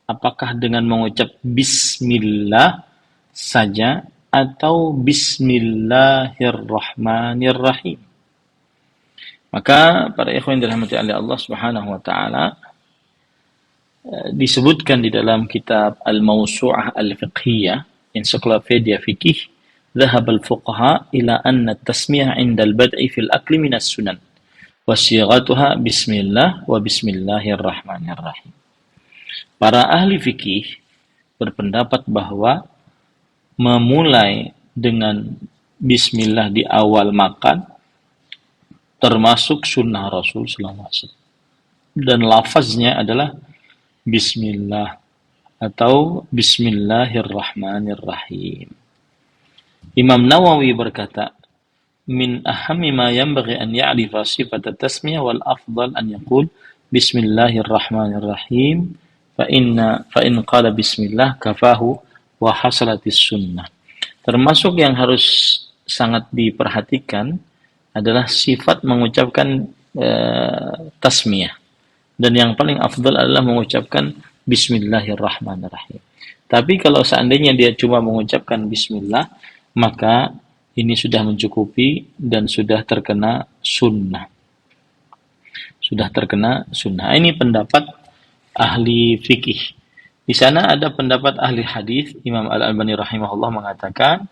apakah dengan mengucap bismillah saja atau bismillahirrahmanirrahim. Maka para ikhwan yang dirahmati oleh Allah Subhanahu wa taala, disebutkan di dalam kitab Al-Mawsu'ah Al-Fiqhiyah, Ensiklopedia Fikih, ذهب الفقهاء إلى أن التسمية عند البدء في الأكل من السنن وصيغتها بسم الله وبسم الله الرحمن الرحيم. Para ahli fikih berpendapat bahwa memulai dengan bismillah di awal makan termasuk sunnah Rasul sallallahu alaihi wasallam. Dan lafaznya adalah bismillah atau bismillahirrahmanirrahim. Imam Nawawi berkata, min ahammi ma yanbaghi an ya'rifa sifat at-tasmiyah wal afdal an yaqul bismillahirrahmanirrahim fa in qala bismillah kafahu wa hasalatis sunnah. Termasuk yang harus sangat diperhatikan adalah sifat mengucapkan tasmiyah, dan yang paling afdal adalah mengucapkan bismillahirrahmanirrahim. Tapi kalau seandainya dia cuma mengucapkan bismillah, maka ini sudah mencukupi dan sudah terkena sunnah. Sudah terkena sunnah. Ini pendapat ahli fikih. Di sana ada pendapat ahli hadis. Imam Al-Albani rahimahullah mengatakan,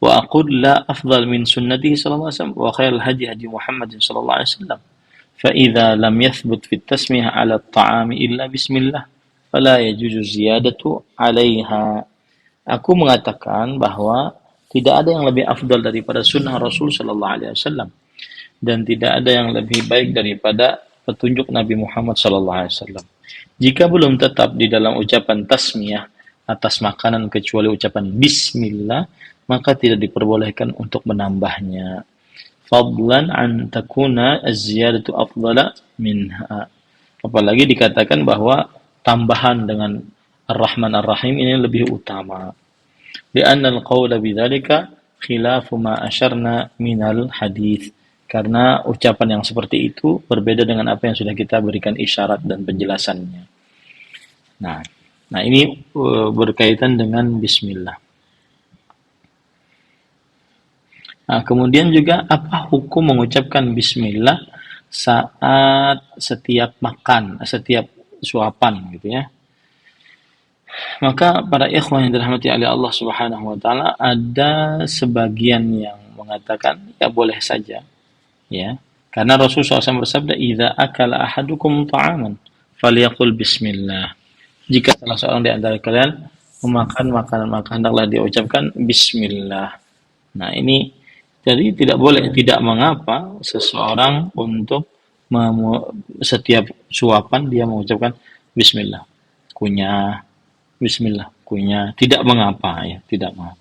wa aqul la afdal min sunnatihi sallallahu alaihi wasallam wa khairul hadi hadi Muhammadin sallallahu alaihi wasallam. Fa idza lam yathbut fi at-tasmiyah 'ala at-ta'ami illa bismillah, fala yajuzu ziyadatu 'alaiha. Aku mengatakan bahwa tidak ada yang lebih afdal daripada sunnah Rasul sallallahu alaihi wasallam, dan tidak ada yang lebih baik daripada petunjuk Nabi Muhammad sallallahu alaihi wasallam. Jika belum tetap di dalam ucapan tasmiyah atas makanan kecuali ucapan bismillah, maka tidak diperbolehkan untuk menambahnya. Fadlan an takuna az-ziyadatu afdala minha. Apalagi dikatakan bahwa tambahan dengan Ar-Rahman Ar-Rahim ini lebih utama. لأن القول بذلك خلاف ما أشرنا من الحديث. Karena ucapan yang seperti itu berbeda dengan apa yang sudah kita berikan isyarat dan penjelasannya. Nah, ini berkaitan dengan bismillah. Nah, kemudian juga apa hukum mengucapkan bismillah saat setiap makan, setiap suapan gitu ya. Maka para ikhwan yang dirahmati oleh Allah Subhanahu wa taala, ada sebagian yang mengatakan ya boleh saja, ya. Karena Rasulullah SAW bersabda, "Idza akala ahadukum ta'aman falyaqul bismillah." Jika salah seorang di antara kalian memakan makanan, maka hendaklah dia ucapkan bismillah. Nah, ini jadi tidak mengapa seseorang untuk setiap suapan dia mengucapkan bismillah. Kunyah, bismillah, kunyah, tidak mengapa ya, tidak mengapa.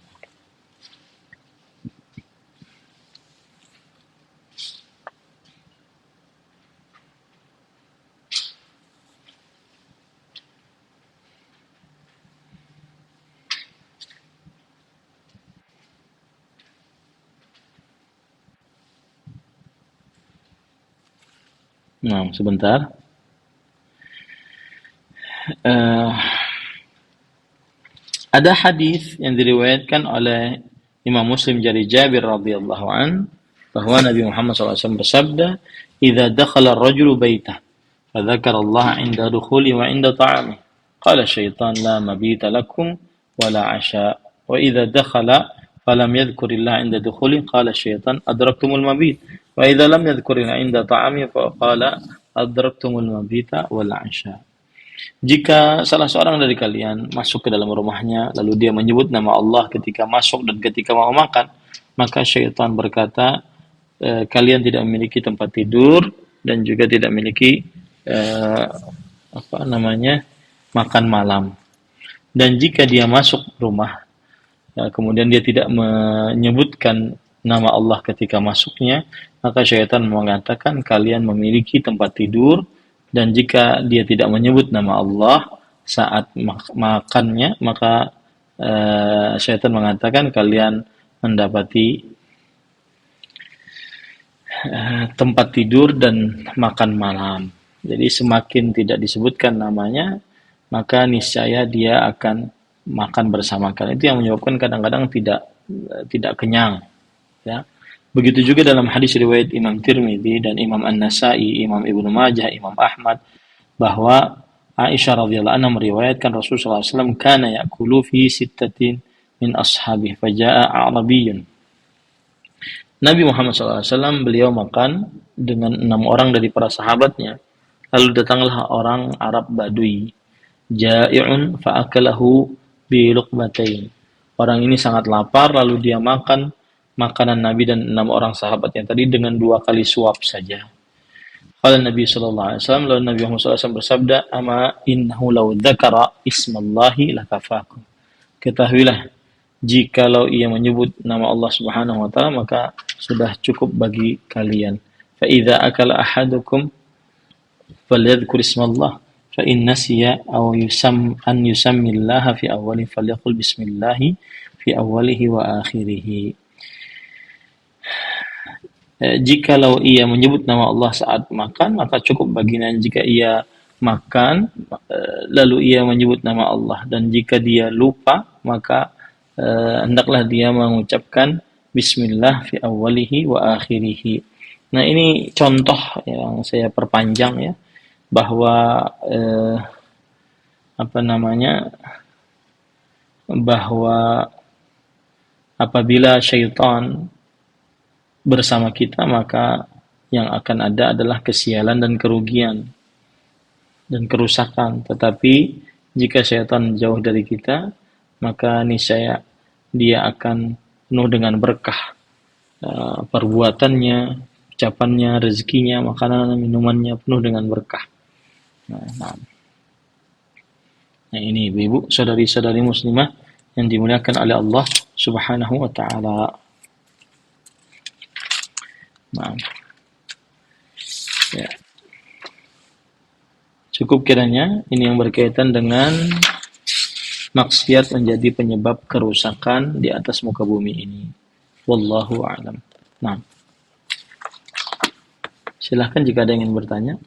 Nah, sebentar. Eh, ada hadis yang diriwayatkan oleh Imam Muslim dari Jabir radhiyallahu an bahwa Nabi Muhammad SAW bersabda, "Idza dakhala ar-rajulu baitah, fa dzakara Allah 'inda dukhuli wa 'inda ta'ami, qala syaitan la mabita lakum wa la 'asha, wa idza dakhala falam yadhkurillah 'inda dukhuli, qala syaitan adraktumul mabit, wa idza lam yadhkurillah 'inda ta'ami fa qala adraktumul mabita wal 'asha." Jika salah seorang dari kalian masuk ke dalam rumahnya, lalu dia menyebut nama Allah ketika masuk dan ketika mau makan, maka syaitan berkata, kalian tidak memiliki tempat tidur dan juga tidak memiliki eh, makan malam. Dan jika dia masuk rumah, kemudian dia tidak menyebutkan nama Allah ketika masuknya, maka syaitan mengatakan kalian memiliki tempat tidur, dan jika dia tidak menyebut nama Allah saat makannya, maka syaitan mengatakan kalian mendapati tempat tidur dan makan malam. Jadi semakin tidak disebutkan namanya, maka niscaya dia akan makan bersama kalian. Itu yang menyebabkan kadang-kadang tidak kenyang. Ya. Begitu juga dalam hadis riwayat Imam Tirmidzi dan Imam An-Nasai, Imam Ibnu Majah, Imam Ahmad, bahwa Aisyah radhiyallahu anha meriwayatkan Rasulullah SAW kana ya'kulu fi sittatin min ashabihi faja'a a'rabiyyun. Nabi Muhammad SAW beliau makan dengan 6 orang dari para sahabatnya. Lalu datanglah orang Arab Badui. Ja'i'un fa'akalahu bi luqmatain. Orang ini sangat lapar, lalu dia makan makanan Nabi dan 6 orang sahabatnya tadi dengan 2 kali suap saja. Qala Nabi sallallahu alaihi wasallam, lalu Nabi Muhammad SAW bersabda, "Ama innahu law dzakara ismallahi lakafakum." Ketahuilah, jikalau ia menyebut nama Allah Subhanahu wa taala, maka sudah cukup bagi kalian. Fa idza akala ahadukum falyadhkur ismallah, fa in nasiya aw yusammillaha fi awwali falyaqul bismillah fi awwalihi wa akhirih. Jikalau ia menyebut nama Allah saat makan, maka cukup baginya. Jika ia makan lalu ia menyebut nama Allah, dan jika dia lupa, maka hendaklah dia mengucapkan bismillah fi awwalihi wa akhirih. Nah, ini contoh yang saya perpanjang ya, bahwa bahwa apabila syaitan bersama kita, maka yang akan ada adalah kesialan dan kerugian dan kerusakan. Tetapi jika syaitan jauh dari kita, maka niscaya dia akan penuh dengan berkah, perbuatannya, ucapannya, rezekinya, makanan, minumannya penuh dengan berkah. Nah ini ibu-ibu, saudari-saudari muslimah yang dimuliakan oleh Allah Subhanahu wa taala. Nah, ya. Cukup kiranya ini yang berkaitan dengan maksiat menjadi penyebab kerusakan di atas muka bumi ini. Wallahu a'lam. Nah, silahkan jika ada yang ingin bertanya.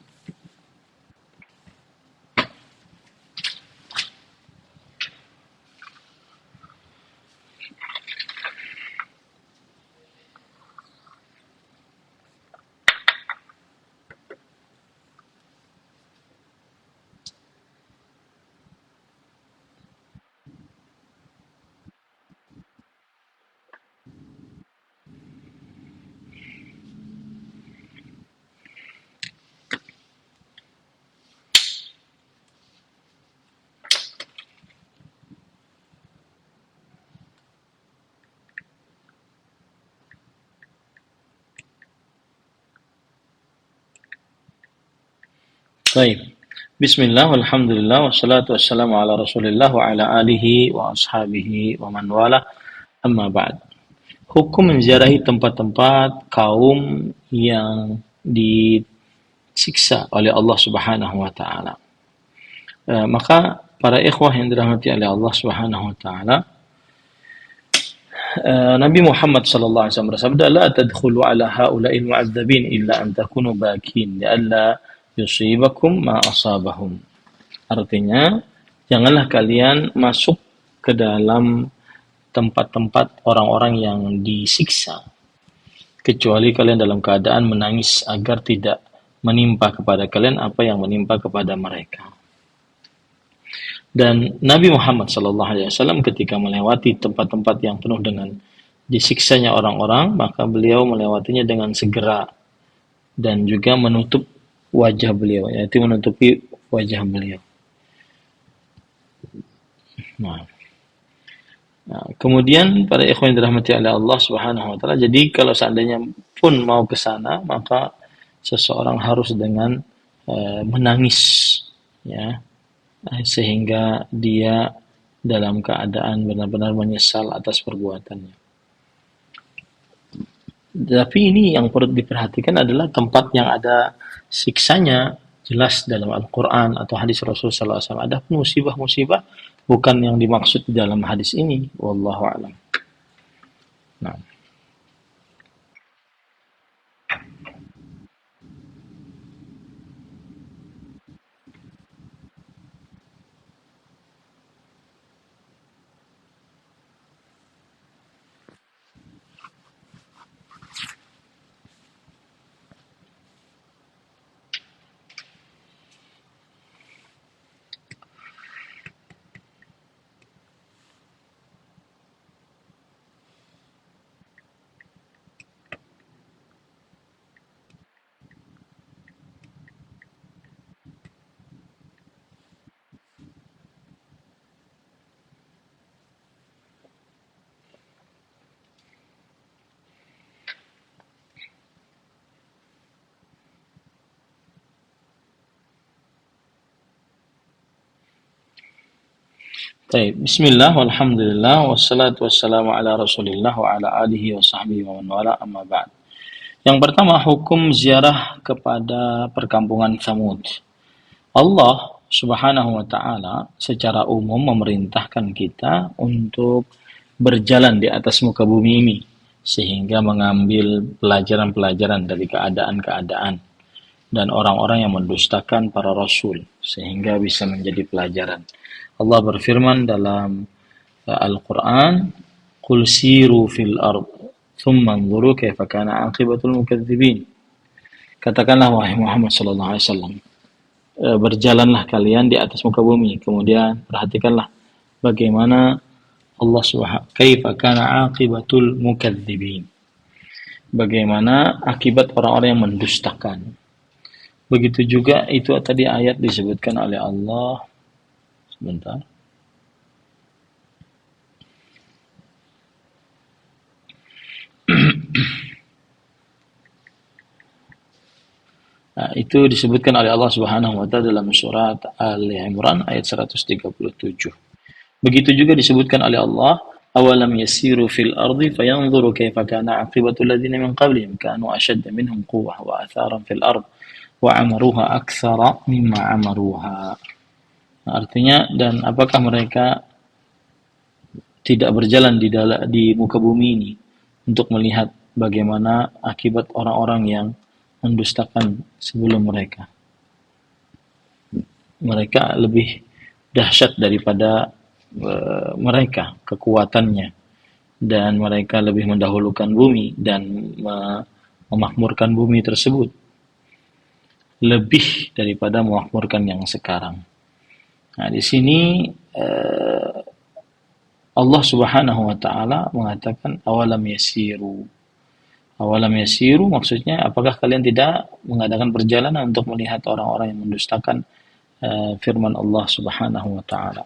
Baik. Bismillah, walhamdulillah, wassalatu wassalamu ala rasulillah wa ala alihi wa ashabihi wa man wala, amma ba'd. Hukum menziarahi tempat-tempat kaum yang disiksa oleh Allah Subhanahu wa taala. Maka para ikhwah yang dirahmati oleh Allah Subhanahu wa taala, Nabi Muhammad sallallahu alaihi wasallam bersabda, "La tadkhulu ala haula'il mu'adzabin illa an takunu bakin, li'alla yusibakum ma asabahum." Artinya, janganlah kalian masuk ke dalam tempat-tempat orang-orang yang disiksa, kecuali kalian dalam keadaan menangis agar tidak menimpa kepada kalian apa yang menimpa kepada mereka. Dan Nabi Muhammad SAW ketika melewati tempat-tempat yang penuh dengan disiksanya orang-orang, maka beliau melewatinya dengan segera dan juga menutup wajah beliau, yaitu menutupi wajah beliau. Nah, kemudian para ikhwan yang dirahmati oleh Allah Subhanahu wa taala, jadi kalau seandainya pun mau ke sana, maka seseorang harus dengan menangis, ya, sehingga dia dalam keadaan benar-benar menyesal atas perbuatannya. Tapi ini yang perlu diperhatikan adalah tempat yang ada siksanya, jelas dalam Al-Quran atau hadis Rasulullah SAW. Ada musibah-musibah bukan yang dimaksud di dalam hadis ini. Wallahu a'lam. Nah. Baik, bismillah, walhamdulillah, wassalatu wassalamu ala rasulillah wa ala alihi wa sahbihi wa man wala, amma ba'd. Yang pertama, hukum ziarah kepada perkampungan Tsamud. Allah Subhanahu wa taala secara umum memerintahkan kita untuk berjalan di atas muka bumi ini sehingga mengambil pelajaran-pelajaran dari keadaan-keadaan dan orang-orang yang mendustakan para rasul sehingga bisa menjadi pelajaran. Allah berfirman dalam Al-Quran, "Qul siru fil ard, thumma anzuru kaifa kana aqibatul mukadzibin." Katakanlah wahai Muhammad sallallahu alaihi wasallam, berjalanlah kalian di atas muka bumi, kemudian perhatikanlah bagaimana Allah Subhanahu kaifa kana aqibatul mukadzibin. Bagaimana akibat orang-orang yang mendustakan. Begitu juga itu tadi ayat disebutkan oleh Allah. Sebentar. Nah, itu disebutkan oleh Allah Subhanahu wa taala dalam surat Ali Imran ayat 137. Begitu juga disebutkan oleh Allah, awalam yasiru fil ardi fayanzuru kaifa kana aqibatul ladzina min qablihim kanu ashadda minhum quwwah wa atharan fil ard wa amaruha aktsara mimma amaruha. Artinya, dan apakah mereka tidak berjalan di muka bumi ini untuk melihat bagaimana akibat orang-orang yang mendustakan sebelum mereka. Mereka lebih dahsyat daripada mereka kekuatannya, dan mereka lebih mendahulukan bumi dan memakmurkan bumi tersebut lebih daripada memakmurkan yang sekarang. Nah, di sini Allah Subhanahu wa taala mengatakan awalam yasiru. Awalam yasiru maksudnya apakah kalian tidak mengadakan perjalanan untuk melihat orang-orang yang mendustakan firman Allah Subhanahu wa taala.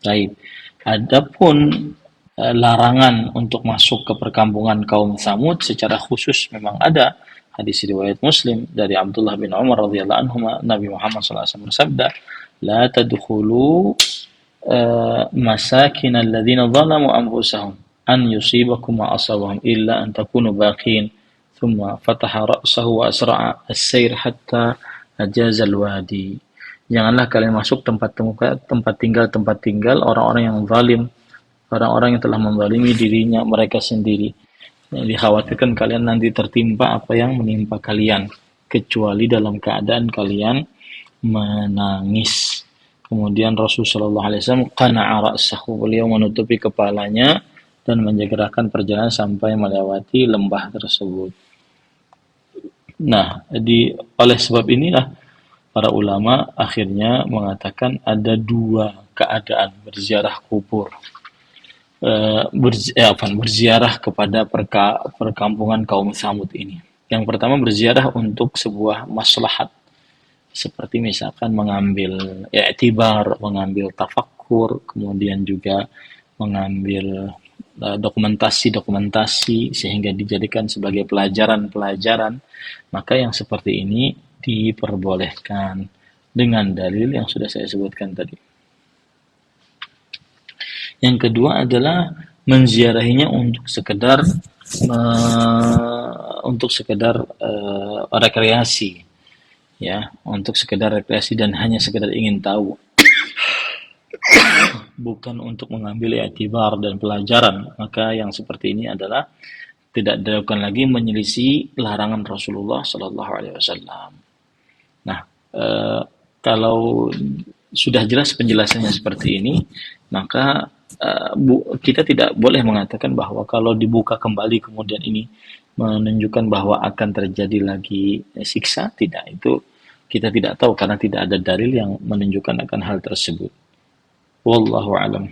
Baik. Adapun larangan untuk masuk ke perkampungan kaum Tsamud secara khusus memang ada. Hadis riwayat Muslim dari Abdullah bin Umar radhiyallahu anhu, Nabi Muhammad SAW bersabda, "La tadkhulu masakin alladziina zalamu anfusahum an yusibakum ma asabahum illa an takunu baqin." Thumma fataha ra'sahu wa asra'a as-sayr hatta ajaza al-wadi. Janganlah kalian masuk tempat tinggal orang-orang yang zalim, orang-orang yang telah menzalimi dirinya mereka sendiri. Yang dikhawatirkan kalian nanti tertimpa apa yang menimpa kalian, kecuali dalam keadaan kalian menangis. Kemudian Rasulullah SAW qana'a ra'sahu, beliau menutupi kepalanya dan menyegerakan perjalanan sampai melewati lembah tersebut. Nah, oleh sebab inilah para ulama akhirnya mengatakan ada dua keadaan berziarah kubur. Berziarah kepada perkampungan kaum Tsamud ini. Yang pertama berziarah untuk sebuah maslahat, seperti misalkan mengambil i'tibar, mengambil tafakkur, kemudian juga mengambil dokumentasi-dokumentasi sehingga dijadikan sebagai pelajaran-pelajaran, maka yang seperti ini diperbolehkan dengan dalil yang sudah saya sebutkan tadi. Yang kedua adalah menziarahinya untuk sekedar rekreasi, ya, untuk sekedar rekreasi dan hanya sekedar ingin tahu, bukan untuk mengambil i'tibar dan pelajaran. Maka yang seperti ini adalah tidak dilakukan lagi, menyelisih larangan Rasulullah Sallallahu Alaihi Wasallam. Nah, kalau sudah jelas penjelasannya seperti ini, maka kita tidak boleh mengatakan bahwa kalau dibuka kembali kemudian ini menunjukkan bahwa akan terjadi lagi siksa. Tidak, itu kita tidak tahu karena tidak ada dalil yang menunjukkan akan hal tersebut. Wallahu a'lam.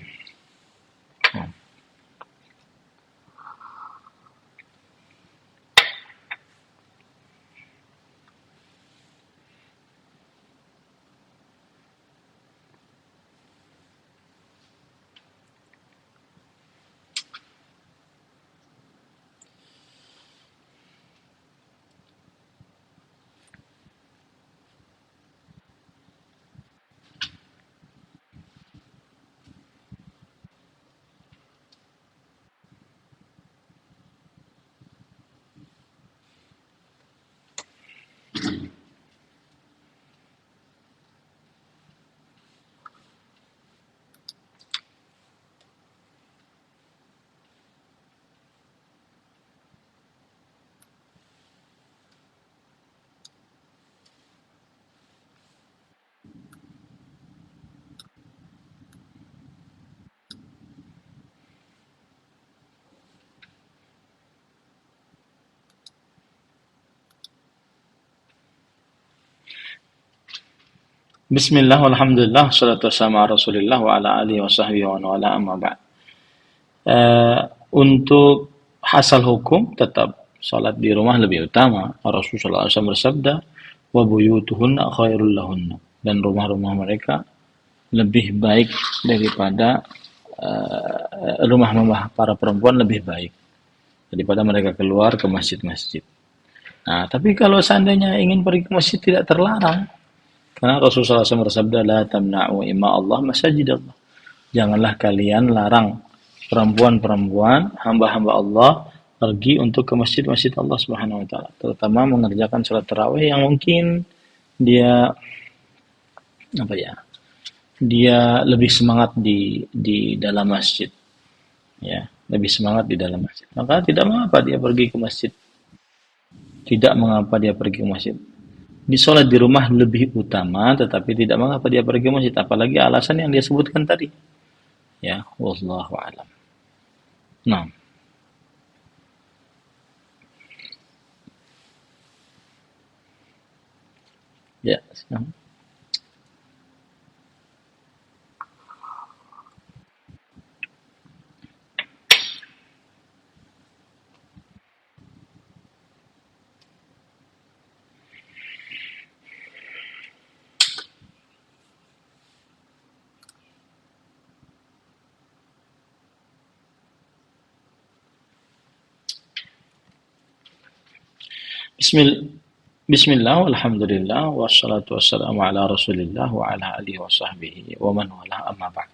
Bismillah, walhamdulillah, salatu wassalamu ala rasulillah wa ala alihi wa sahbihi wa wala, amma ba'd. Untuk hasal hukum tetap salat di rumah lebih utama. Rasulullah SAW bersabda, wa buyutuhunna khairul lahunna, dan rumah-rumah mereka lebih baik daripada rumah-rumah para perempuan lebih baik daripada mereka keluar ke masjid-masjid. Nah, tapi kalau seandainya ingin pergi ke masjid tidak terlarang. Karena Rasulullah SAW bersabda, la tamna'u ima Allah masajid Allah. Janganlah kalian larang perempuan-perempuan, hamba-hamba Allah pergi untuk ke masjid-masjid Allah Subhanahu wa taala, terutama mengerjakan salat tarawih yang mungkin dia dia lebih semangat di dalam masjid, ya, lebih semangat di dalam masjid. Maka tidak mengapa dia pergi ke masjid. Tidak mengapa dia pergi ke masjid. Di sholat di rumah lebih utama, tetapi tidak mengapa dia pergi ke masjid, apalagi alasan yang dia sebutkan tadi. Ya, wallahu a'lam. Nah, ya. Bismillah, walhamdulillah, wassalatu wassalamu ala rasulillah wa ala alihi wa sahbihi wa man wala, amma ba'd.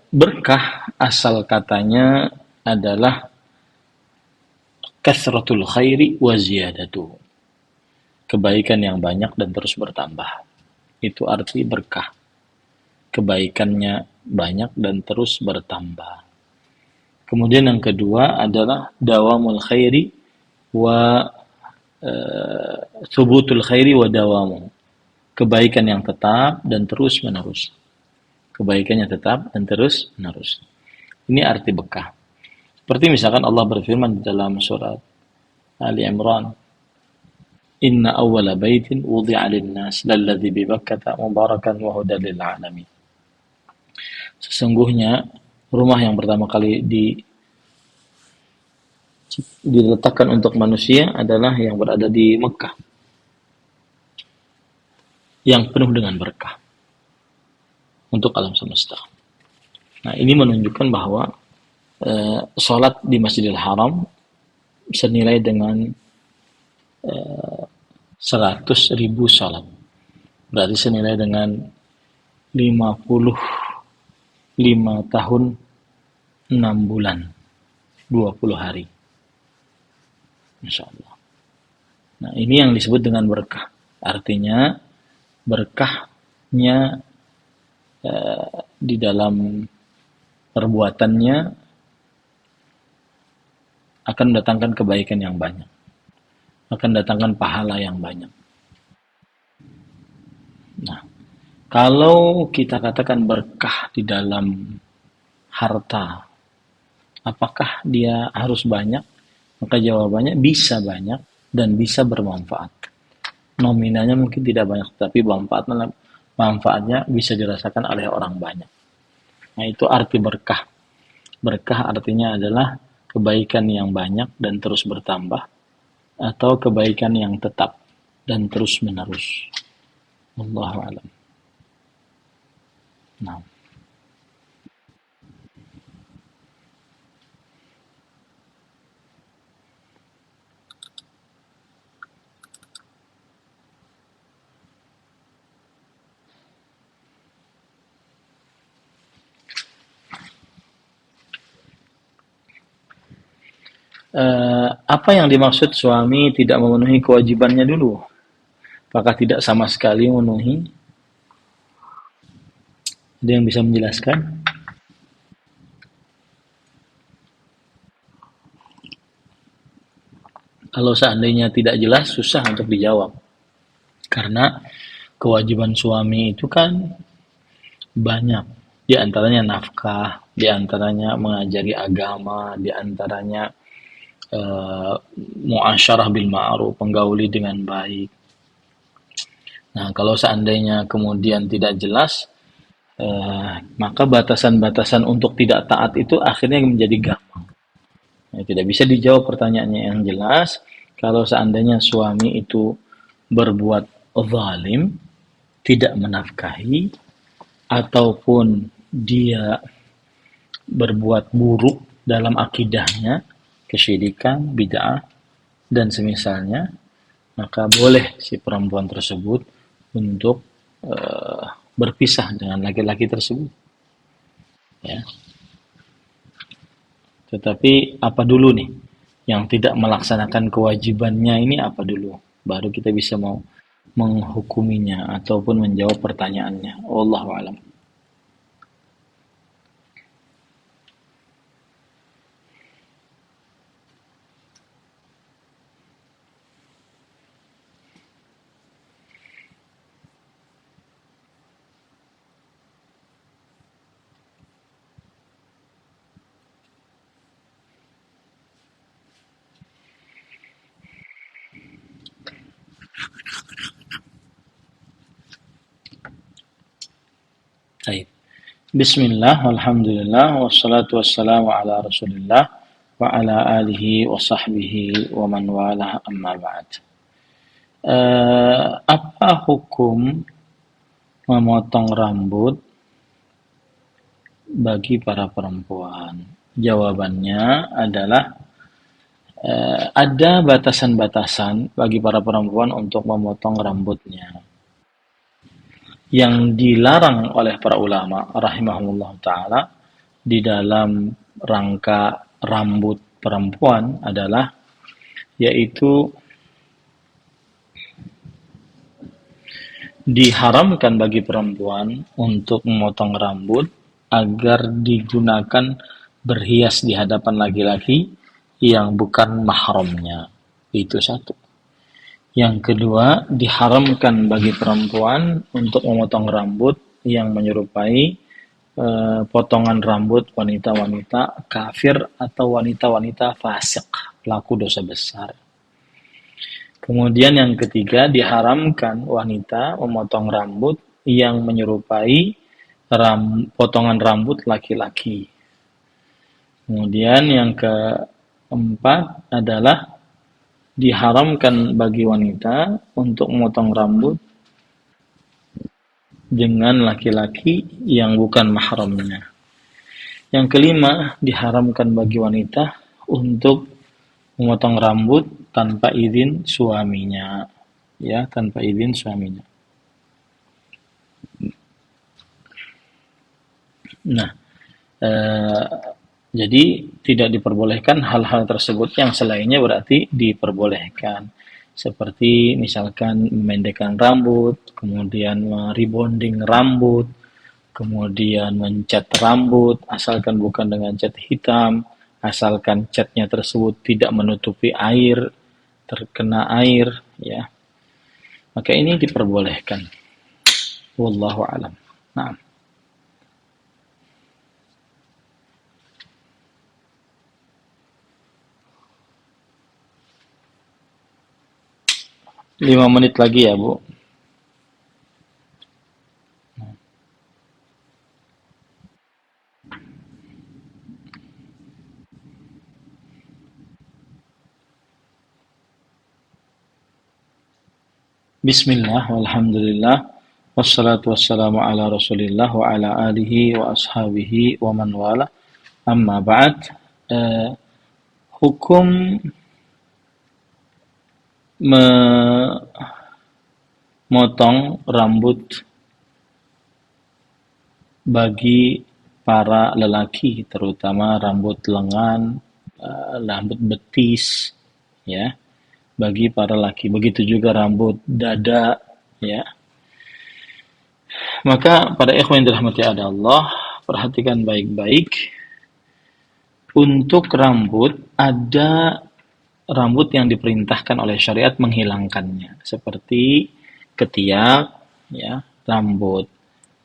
Berkah asal katanya adalah kathratul khairi wa ziyadatuhu. Kebaikan yang banyak dan terus bertambah. Itu arti berkah. Kebaikannya banyak dan terus bertambah. Kemudian yang kedua adalah dawamul khairi wa thubutul khairi wa dawamu. kebaikan yang tetap dan terus menerus. Kebaikan yang tetap dan terus menerus. Ini arti bekah. Seperti misalkan Allah berfirman di dalam surat Ali Imran, Inna awwala baitin wudi'a lin-nas lalladzi bi Bakkah mubarakan wa hudan lil alamin. Sesungguhnya rumah yang pertama kali diletakkan untuk manusia adalah yang berada di Mekah, yang penuh dengan berkah untuk alam semesta. Nah, ini menunjukkan bahwa sholat di Masjidil Haram senilai dengan 100.000 sholat. Berarti senilai dengan 55 tahun 6 bulan 20 hari. Masya Allah. Nah, ini yang disebut dengan berkah. Artinya berkahnya di dalam perbuatannya akan mendatangkan kebaikan yang banyak, akan mendatangkan pahala yang banyak. Nah, kalau kita katakan berkah di dalam harta, apakah dia harus banyak? Maka jawabannya bisa banyak dan bisa bermanfaat. Nominalnya mungkin tidak banyak, tapi manfaatnya bisa dirasakan oleh orang banyak. Nah, itu arti berkah. Berkah artinya adalah kebaikan yang banyak dan terus bertambah, atau kebaikan yang tetap dan terus menerus. Wallahu a'lam. Nah, apa yang dimaksud suami tidak memenuhi kewajibannya dulu? Apakah tidak sama sekali memenuhi? Ada yang bisa menjelaskan? Kalau seandainya tidak jelas, susah untuk dijawab. Karena kewajiban suami itu kan banyak. Di antaranya nafkah, di antaranya mengajari agama, di antaranya muasyarah bil ma'ruf, penggauli dengan baik. Nah, kalau seandainya kemudian tidak jelas, maka batasan-batasan untuk tidak taat itu akhirnya menjadi gampang. Nah, tidak bisa dijawab pertanyaannya yang jelas. Kalau seandainya suami itu berbuat zalim, tidak menafkahi, ataupun dia berbuat buruk dalam akidahnya, kesyirikan, bid'ah, dan semisalnya, maka boleh si perempuan tersebut untuk berpisah dengan laki-laki tersebut. Ya. Tetapi apa dulu nih yang tidak melaksanakan kewajibannya ini apa dulu? Baru kita bisa mau menghukuminya ataupun menjawab pertanyaannya. Wallahu a'lam. Baik. Bismillah, alhamdulillah, wassalatu wassalamu ala rasulillah, wa ala alihi wa sahbihi wa man walah amma ba'd. Apa hukum memotong rambut bagi para perempuan? Jawabannya adalah ada batasan-batasan bagi para perempuan untuk memotong rambutnya. Yang dilarang oleh para ulama rahimahullah ta'ala di dalam rangka rambut perempuan adalah yaitu diharamkan bagi perempuan untuk memotong rambut agar digunakan berhias di hadapan laki-laki yang bukan mahramnya. Itu satu. Yang kedua, diharamkan bagi perempuan untuk memotong rambut yang menyerupai potongan rambut wanita-wanita kafir atau wanita-wanita fasik, pelaku dosa besar. Kemudian yang ketiga, diharamkan wanita memotong rambut yang menyerupai potongan rambut laki-laki. Kemudian yang keempat adalah diharamkan bagi wanita untuk memotong rambut dengan laki-laki yang bukan mahramnya. Yang kelima, diharamkan bagi wanita untuk memotong rambut tanpa izin suaminya, ya, tanpa izin suaminya. Nah, eh, jadi tidak diperbolehkan hal-hal tersebut, yang selainnya berarti diperbolehkan. Seperti misalkan memendekkan rambut, kemudian rebonding rambut, kemudian mencat rambut, asalkan bukan dengan cat hitam, asalkan catnya tersebut tidak menutupi air, terkena air, ya. Maka ini diperbolehkan. Wallahu alam. Nah, 5 menit lagi ya, Bu. Bismillah, walhamdulillah, wassalatu wassalamu ala rasulillah wa ala alihi wa ashabihi wa man wala. Amma ba'd. Eh, Hukum memotong rambut bagi para lelaki, terutama rambut lengan, rambut betis, ya, bagi para laki. Begitu juga rambut dada, ya. Maka pada ikhwan yang dirahmati Allah, perhatikan baik-baik. Untuk rambut, ada rambut yang diperintahkan oleh syariat menghilangkannya, seperti ketiak, ya, rambut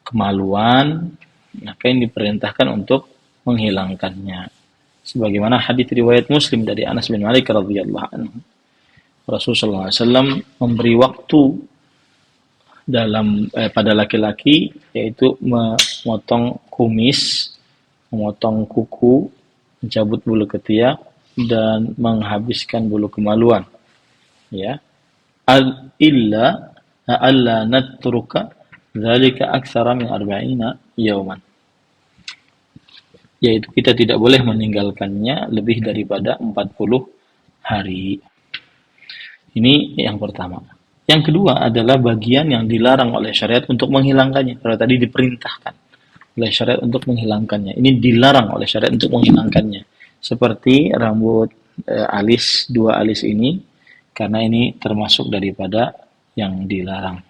kemaluan, maka yang diperintahkan untuk menghilangkannya. Sebagaimana hadits riwayat Muslim dari Anas bin Malik radhiyallahu anhu, Rasulullah SAW memberi waktu pada laki-laki, yaitu memotong kumis, memotong kuku, mencabut bulu ketiak, dan menghabiskan bulu kemaluan. Ya, illa alla natruka dzalika aktsara min 40 yauman. Yaitu kita tidak boleh meninggalkannya lebih daripada 40 hari. Ini yang pertama. Yang kedua adalah bagian yang dilarang oleh syariat untuk menghilangkannya. Kalau tadi diperintahkan oleh syariat untuk menghilangkannya, ini dilarang oleh syariat untuk menghilangkannya. Seperti rambut alis, 2 alis ini, karena ini termasuk daripada yang dilarang.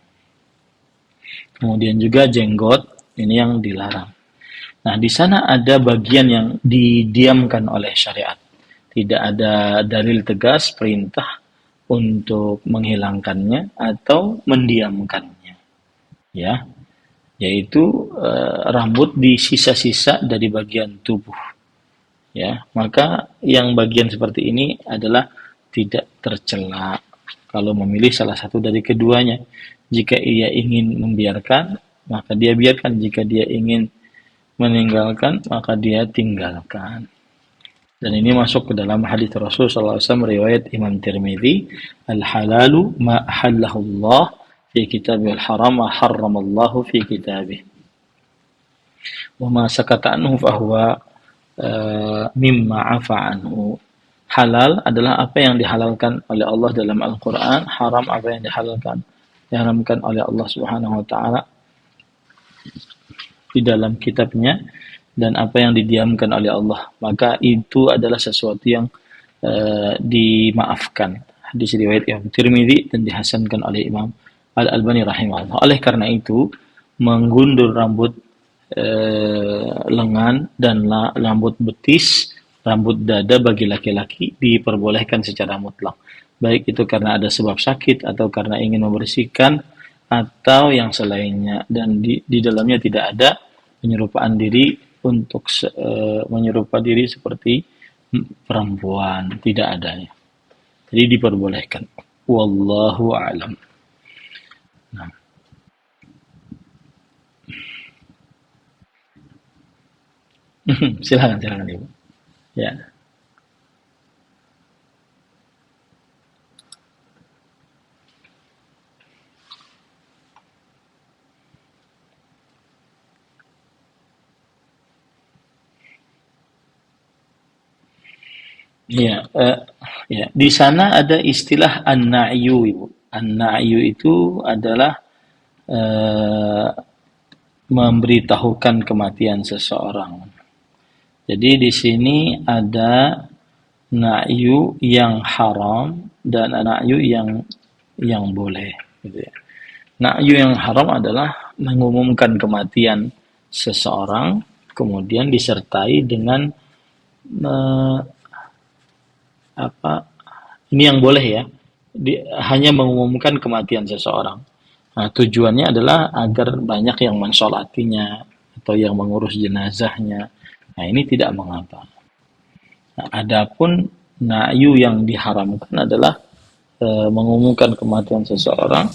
Kemudian juga jenggot, ini yang dilarang. Nah, di sana ada bagian yang didiamkan oleh syariat. Tidak ada dalil tegas perintah untuk menghilangkannya atau mendiamkannya. Ya, yaitu rambut di sisa-sisa dari bagian tubuh. Ya, maka yang bagian seperti ini adalah tidak tercela kalau memilih salah satu dari keduanya. Jika ia ingin membiarkan, maka dia biarkan. Jika dia ingin meninggalkan, maka dia tinggalkan. Dan ini masuk ke dalam hadis Rasul SAW riwayat Imam Tirmidzi, al-halalu ma ahallahu Allah fi kitabih, al-haram ma harramallahu fi kitabih. Wa ma sakata anhu fahuwa mimma afa anhu. Halal adalah apa yang dihalalkan oleh Allah dalam Al-Quran, haram apa yang diharamkan oleh Allah Subhanahu wa Ta'ala di dalam kitabnya, dan apa yang didiamkan oleh Allah, maka itu adalah sesuatu yang dimaafkan. Hadis riwayat Imam Tirmidzi dan dihasankan oleh Imam Al-Albani rahimahullah. Oleh karena itu, menggundur rambut lengan dan rambut betis, rambut dada bagi laki-laki diperbolehkan secara mutlak. baik itu karena ada sebab sakit atau karena ingin membersihkan atau yang selainnya, dan di dalamnya tidak ada penyerupaan diri untuk menyerupa diri seperti perempuan, tidak adanya. Jadi diperbolehkan. Wallahu a'lam. Nah, silakan silakan Ibu. Ya. Iya, ya. Di sana ada istilah an-na'yu, Ibu. An-na'yu itu adalah eh, memberitahukan kematian seseorang. Jadi di sini ada na'yu yang haram dan na'yu yang boleh, gitu ya. Na'yu yang haram adalah mengumumkan kematian seseorang, kemudian disertai dengan eh, apa? Ini yang boleh ya, hanya mengumumkan kematian seseorang. Nah, tujuannya adalah agar banyak yang mensolatinya atau yang mengurus jenazahnya. Nah, ini tidak mengapa. Nah, adapun na'yu yang diharamkan adalah mengumumkan kematian seseorang,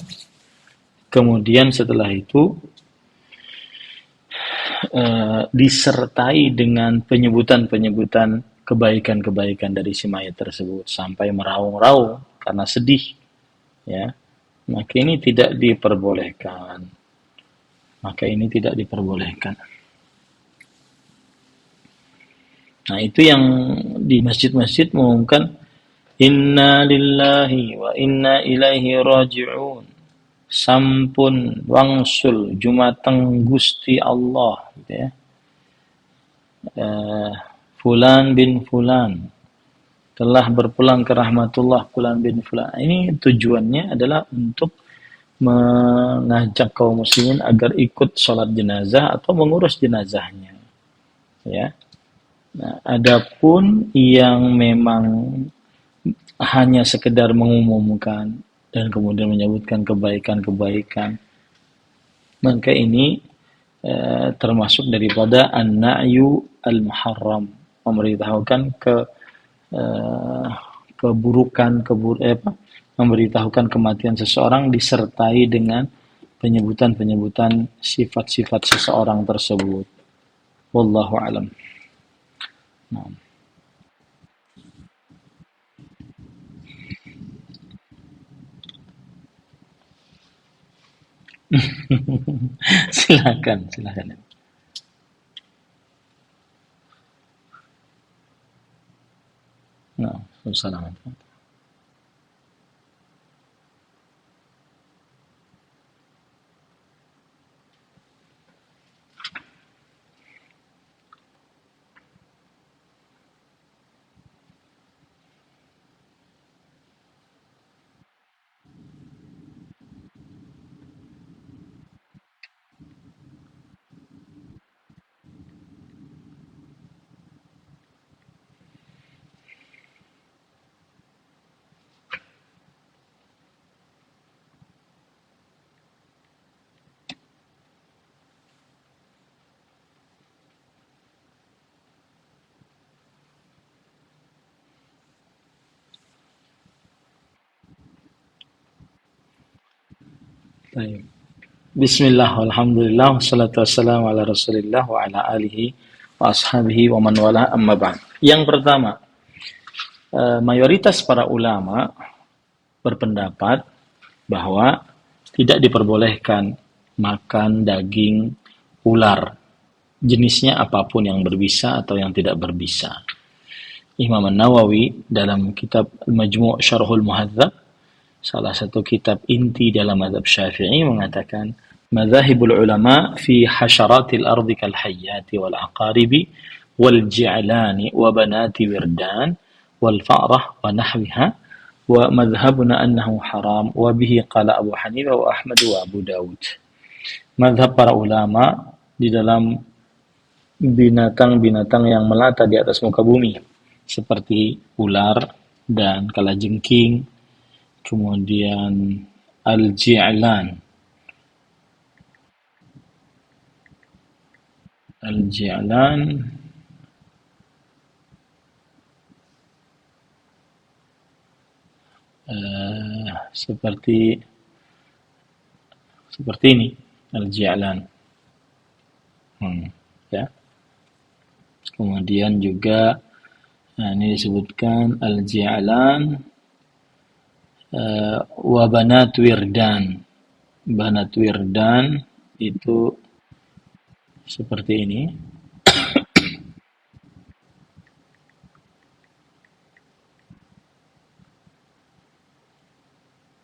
kemudian setelah itu disertai dengan penyebutan-penyebutan kebaikan-kebaikan dari si mayat tersebut sampai meraung-raung karena sedih, ya. Maka ini tidak diperbolehkan. Maka ini tidak diperbolehkan. Nah, itu yang di masjid-masjid mengumumkan inna lillahi wa inna ilaihi raji'un. Sampun wangsul jumateng Gusti Allah, gitu ya. Fulan bin Fulan telah berpulang ke rahmatullah Fulan bin Fulan. Ini tujuannya adalah untuk mengajak kaum muslimin agar ikut sholat jenazah atau mengurus jenazahnya, ya. Nah, adapun yang memang hanya sekedar mengumumkan dan kemudian menyebutkan kebaikan-kebaikan, maka ini termasuk daripada an-na'yu al-muharram, memberitahukan eh, keburukan, memberitahukan kematian seseorang disertai dengan penyebutan-penyebutan sifat-sifat seseorang tersebut. Wallahu alam. Nah. Silakan, silakan. Nah, assalamualaikum. Baik. Bismillah, alhamdulillah, wassalatu wassalamu ala rasulillah wa ala alihi wa ashabihi wa man wala amma ba'd. Yang pertama, mayoritas para ulama berpendapat bahwa tidak diperbolehkan makan daging ular, jenisnya apapun yang berbisa atau yang tidak berbisa. Imam An-Nawawi dalam kitab Majmu' Syarhul Muhadzab, salah satu kitab inti dalam mazhab Syafi'i, mengatakan madzahibul ulama fi hasyaratil ardi kal hayyati wal aqaribi wal ji'lani wa banati wirdan wal fa'rah wa nahwiha wa madhhabuna annahu haram wa bihi qala Abu Hanifah wa Ahmad wa Abu Dawud. Madhab para ulama di dalam binatang-binatang yang melata di atas muka bumi seperti ular dan kalajengking kemudian al-ji'lan. Al-ji'lan seperti ini, al-ji'lan. Ya. Kemudian juga ini disebutkan al-ji'lan wa banat wirdan. Banat wirdan itu seperti ini.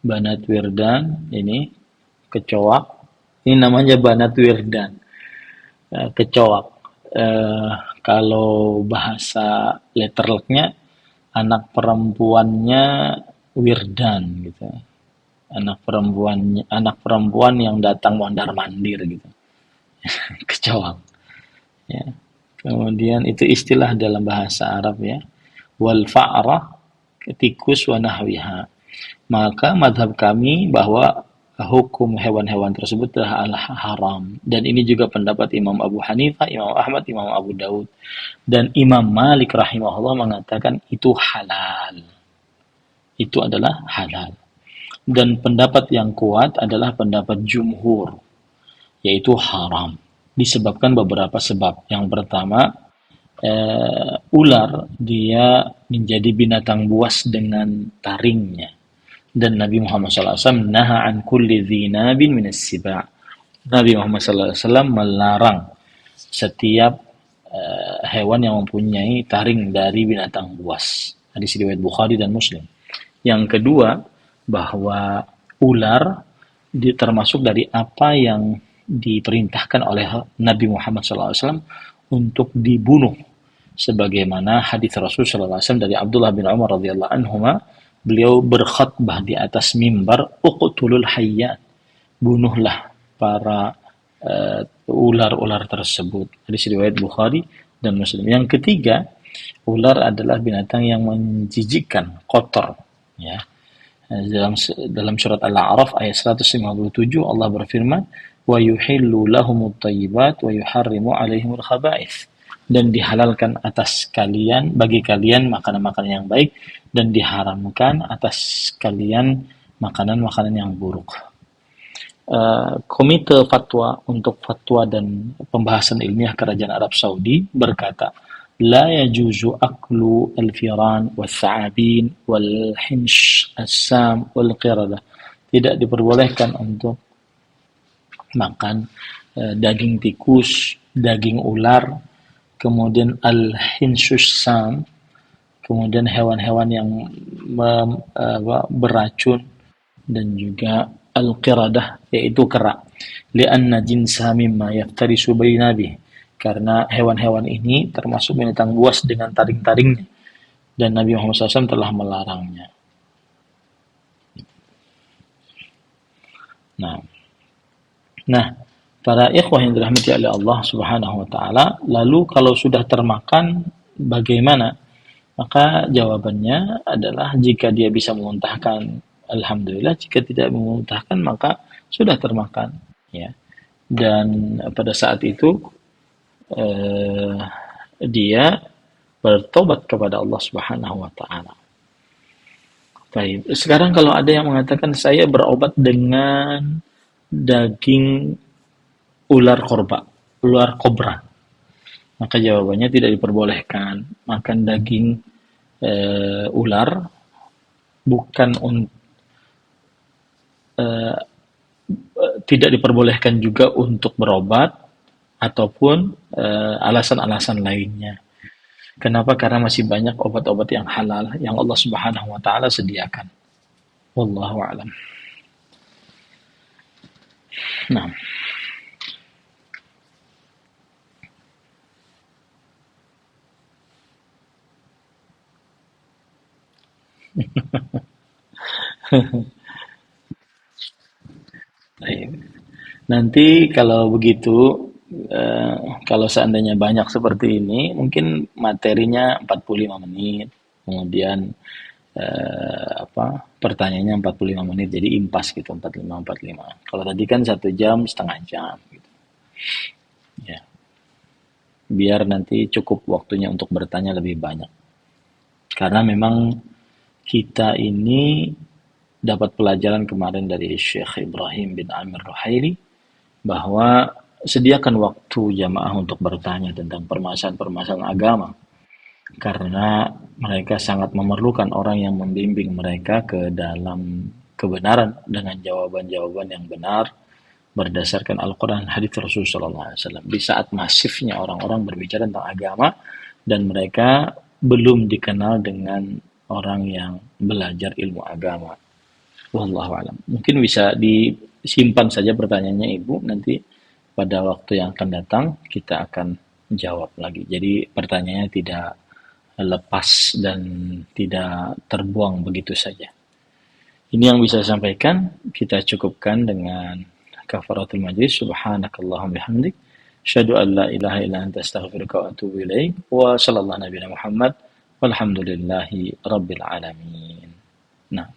Banat wirdan ini kecoak. Ini namanya banat wirdan. Kecoak. Kalau bahasa letterleknya anak perempuannya wirdan gitu. Anak perempuan yang datang mondar-mandir gitu. Kecoak. Ya. Kemudian itu istilah dalam bahasa Arab ya. Wal fa'rah tikus wa nahwiha. Maka madhab kami bahwa hukum hewan-hewan tersebut adalah haram. Dan ini juga pendapat Imam Abu Hanifah, Imam Ahmad, Imam Abu Daud. Dan Imam Malik rahimahullah mengatakan itu halal. Itu adalah halal. Dan pendapat yang kuat adalah pendapat jumhur, yaitu haram. Disebabkan beberapa sebab. Yang pertama, ular dia menjadi binatang buas dengan taringnya. Dan Nabi Muhammad SAW naha an kulli dhinabin minas siba'. Nabi Muhammad SAW melarang setiap hewan yang mempunyai taring dari binatang buas. Hadis riwayat Bukhari dan Muslim. Yang kedua, bahwa ular termasuk dari apa yang diperintahkan oleh Nabi Muhammad SAW untuk dibunuh. Sebagaimana hadis Rasul SAW dari Abdullah bin Umar radhiyallahu anhuma, beliau berkhutbah di atas mimbar, uqtulul hayyat, bunuhlah para ular-ular tersebut. Hadis riwayat Bukhari dan Muslim. Yang ketiga, ular adalah binatang yang menjijikkan, kotor. Ya. Dalam surat Al-A'raf ayat 157 Allah berfirman, wa yuhillu lahumut thayyibat wa yuharrimu 'alaihimul khaba'ith. Dan dihalalkan atas kalian, bagi kalian makanan-makanan yang baik, dan diharamkan atas kalian makanan-makanan yang buruk. Komite Fatwa untuk Fatwa dan Pembahasan Ilmiah Kerajaan Arab Saudi berkata, la yajuzu aklu al-firan wal-tha'abin wal-hinsh as-sam wal-qiradah. Tidak diperbolehkan untuk makan daging tikus, daging ular, kemudian al-hinshus-sam, kemudian hewan-hewan yang beracun, dan juga al-qiradah, yaitu kera. Lianna jinsa mimma yaftarisu baina bih. Karena hewan-hewan ini termasuk binatang buas dengan taring-taringnya. Dan Nabi Muhammad SAW telah melarangnya. Nah, para ikhwah yang dirahmati oleh Allah Subhanahu wa taala, lalu kalau sudah termakan bagaimana? Maka jawabannya adalah jika dia bisa memuntahkan, alhamdulillah. Jika tidak memuntahkan, maka sudah termakan, ya. Dan pada saat itu dia bertobat kepada Allah Subhanahu wa taala. Baik, sekarang kalau ada yang mengatakan saya berobat dengan daging ular kobra, maka jawabannya tidak diperbolehkan makan daging ular, bukan tidak diperbolehkan juga untuk berobat ataupun alasan-alasan lainnya. Kenapa? Karena masih banyak obat-obat yang halal yang Allah Subhanahu wa taala sediakan. Wallahu a'lam. Nah, nanti kalau begitu, kalau seandainya banyak seperti ini, mungkin materinya 45 menit, kemudian pertanyaannya 45 menit, jadi impas gitu, 45. Kalau tadi kan 1 jam, setengah jam gitu. Ya, biar nanti cukup waktunya untuk bertanya lebih banyak. Karena memang kita ini dapat pelajaran kemarin dari Syekh Ibrahim bin Amir Ruhaili bahwa sediakan waktu jamaah untuk bertanya tentang permasalahan-permasalahan agama, karena mereka sangat memerlukan orang yang membimbing mereka ke dalam kebenaran dengan jawaban-jawaban yang benar berdasarkan Al-Quran dan hadits Rasulullah SAW. Di saat masifnya orang-orang berbicara tentang agama dan mereka belum dikenal dengan orang yang belajar ilmu agama. Wallahu alam. Mungkin bisa disimpan saja pertanyaannya Ibu, nanti pada waktu yang akan datang kita akan jawab lagi. Jadi pertanyaannya tidak lepas dan tidak terbuang begitu saja. Ini yang bisa saya sampaikan. Kita cukupkan dengan kafaratul majlis. Subhanakallahumma bihamdik. Asyhadu an la ilaha illa anta astaghfiruka wa atubu ilaik. Wa sallallahu nabiyana Muhammad. Walhamdulillahi rabbil alamin. Nah.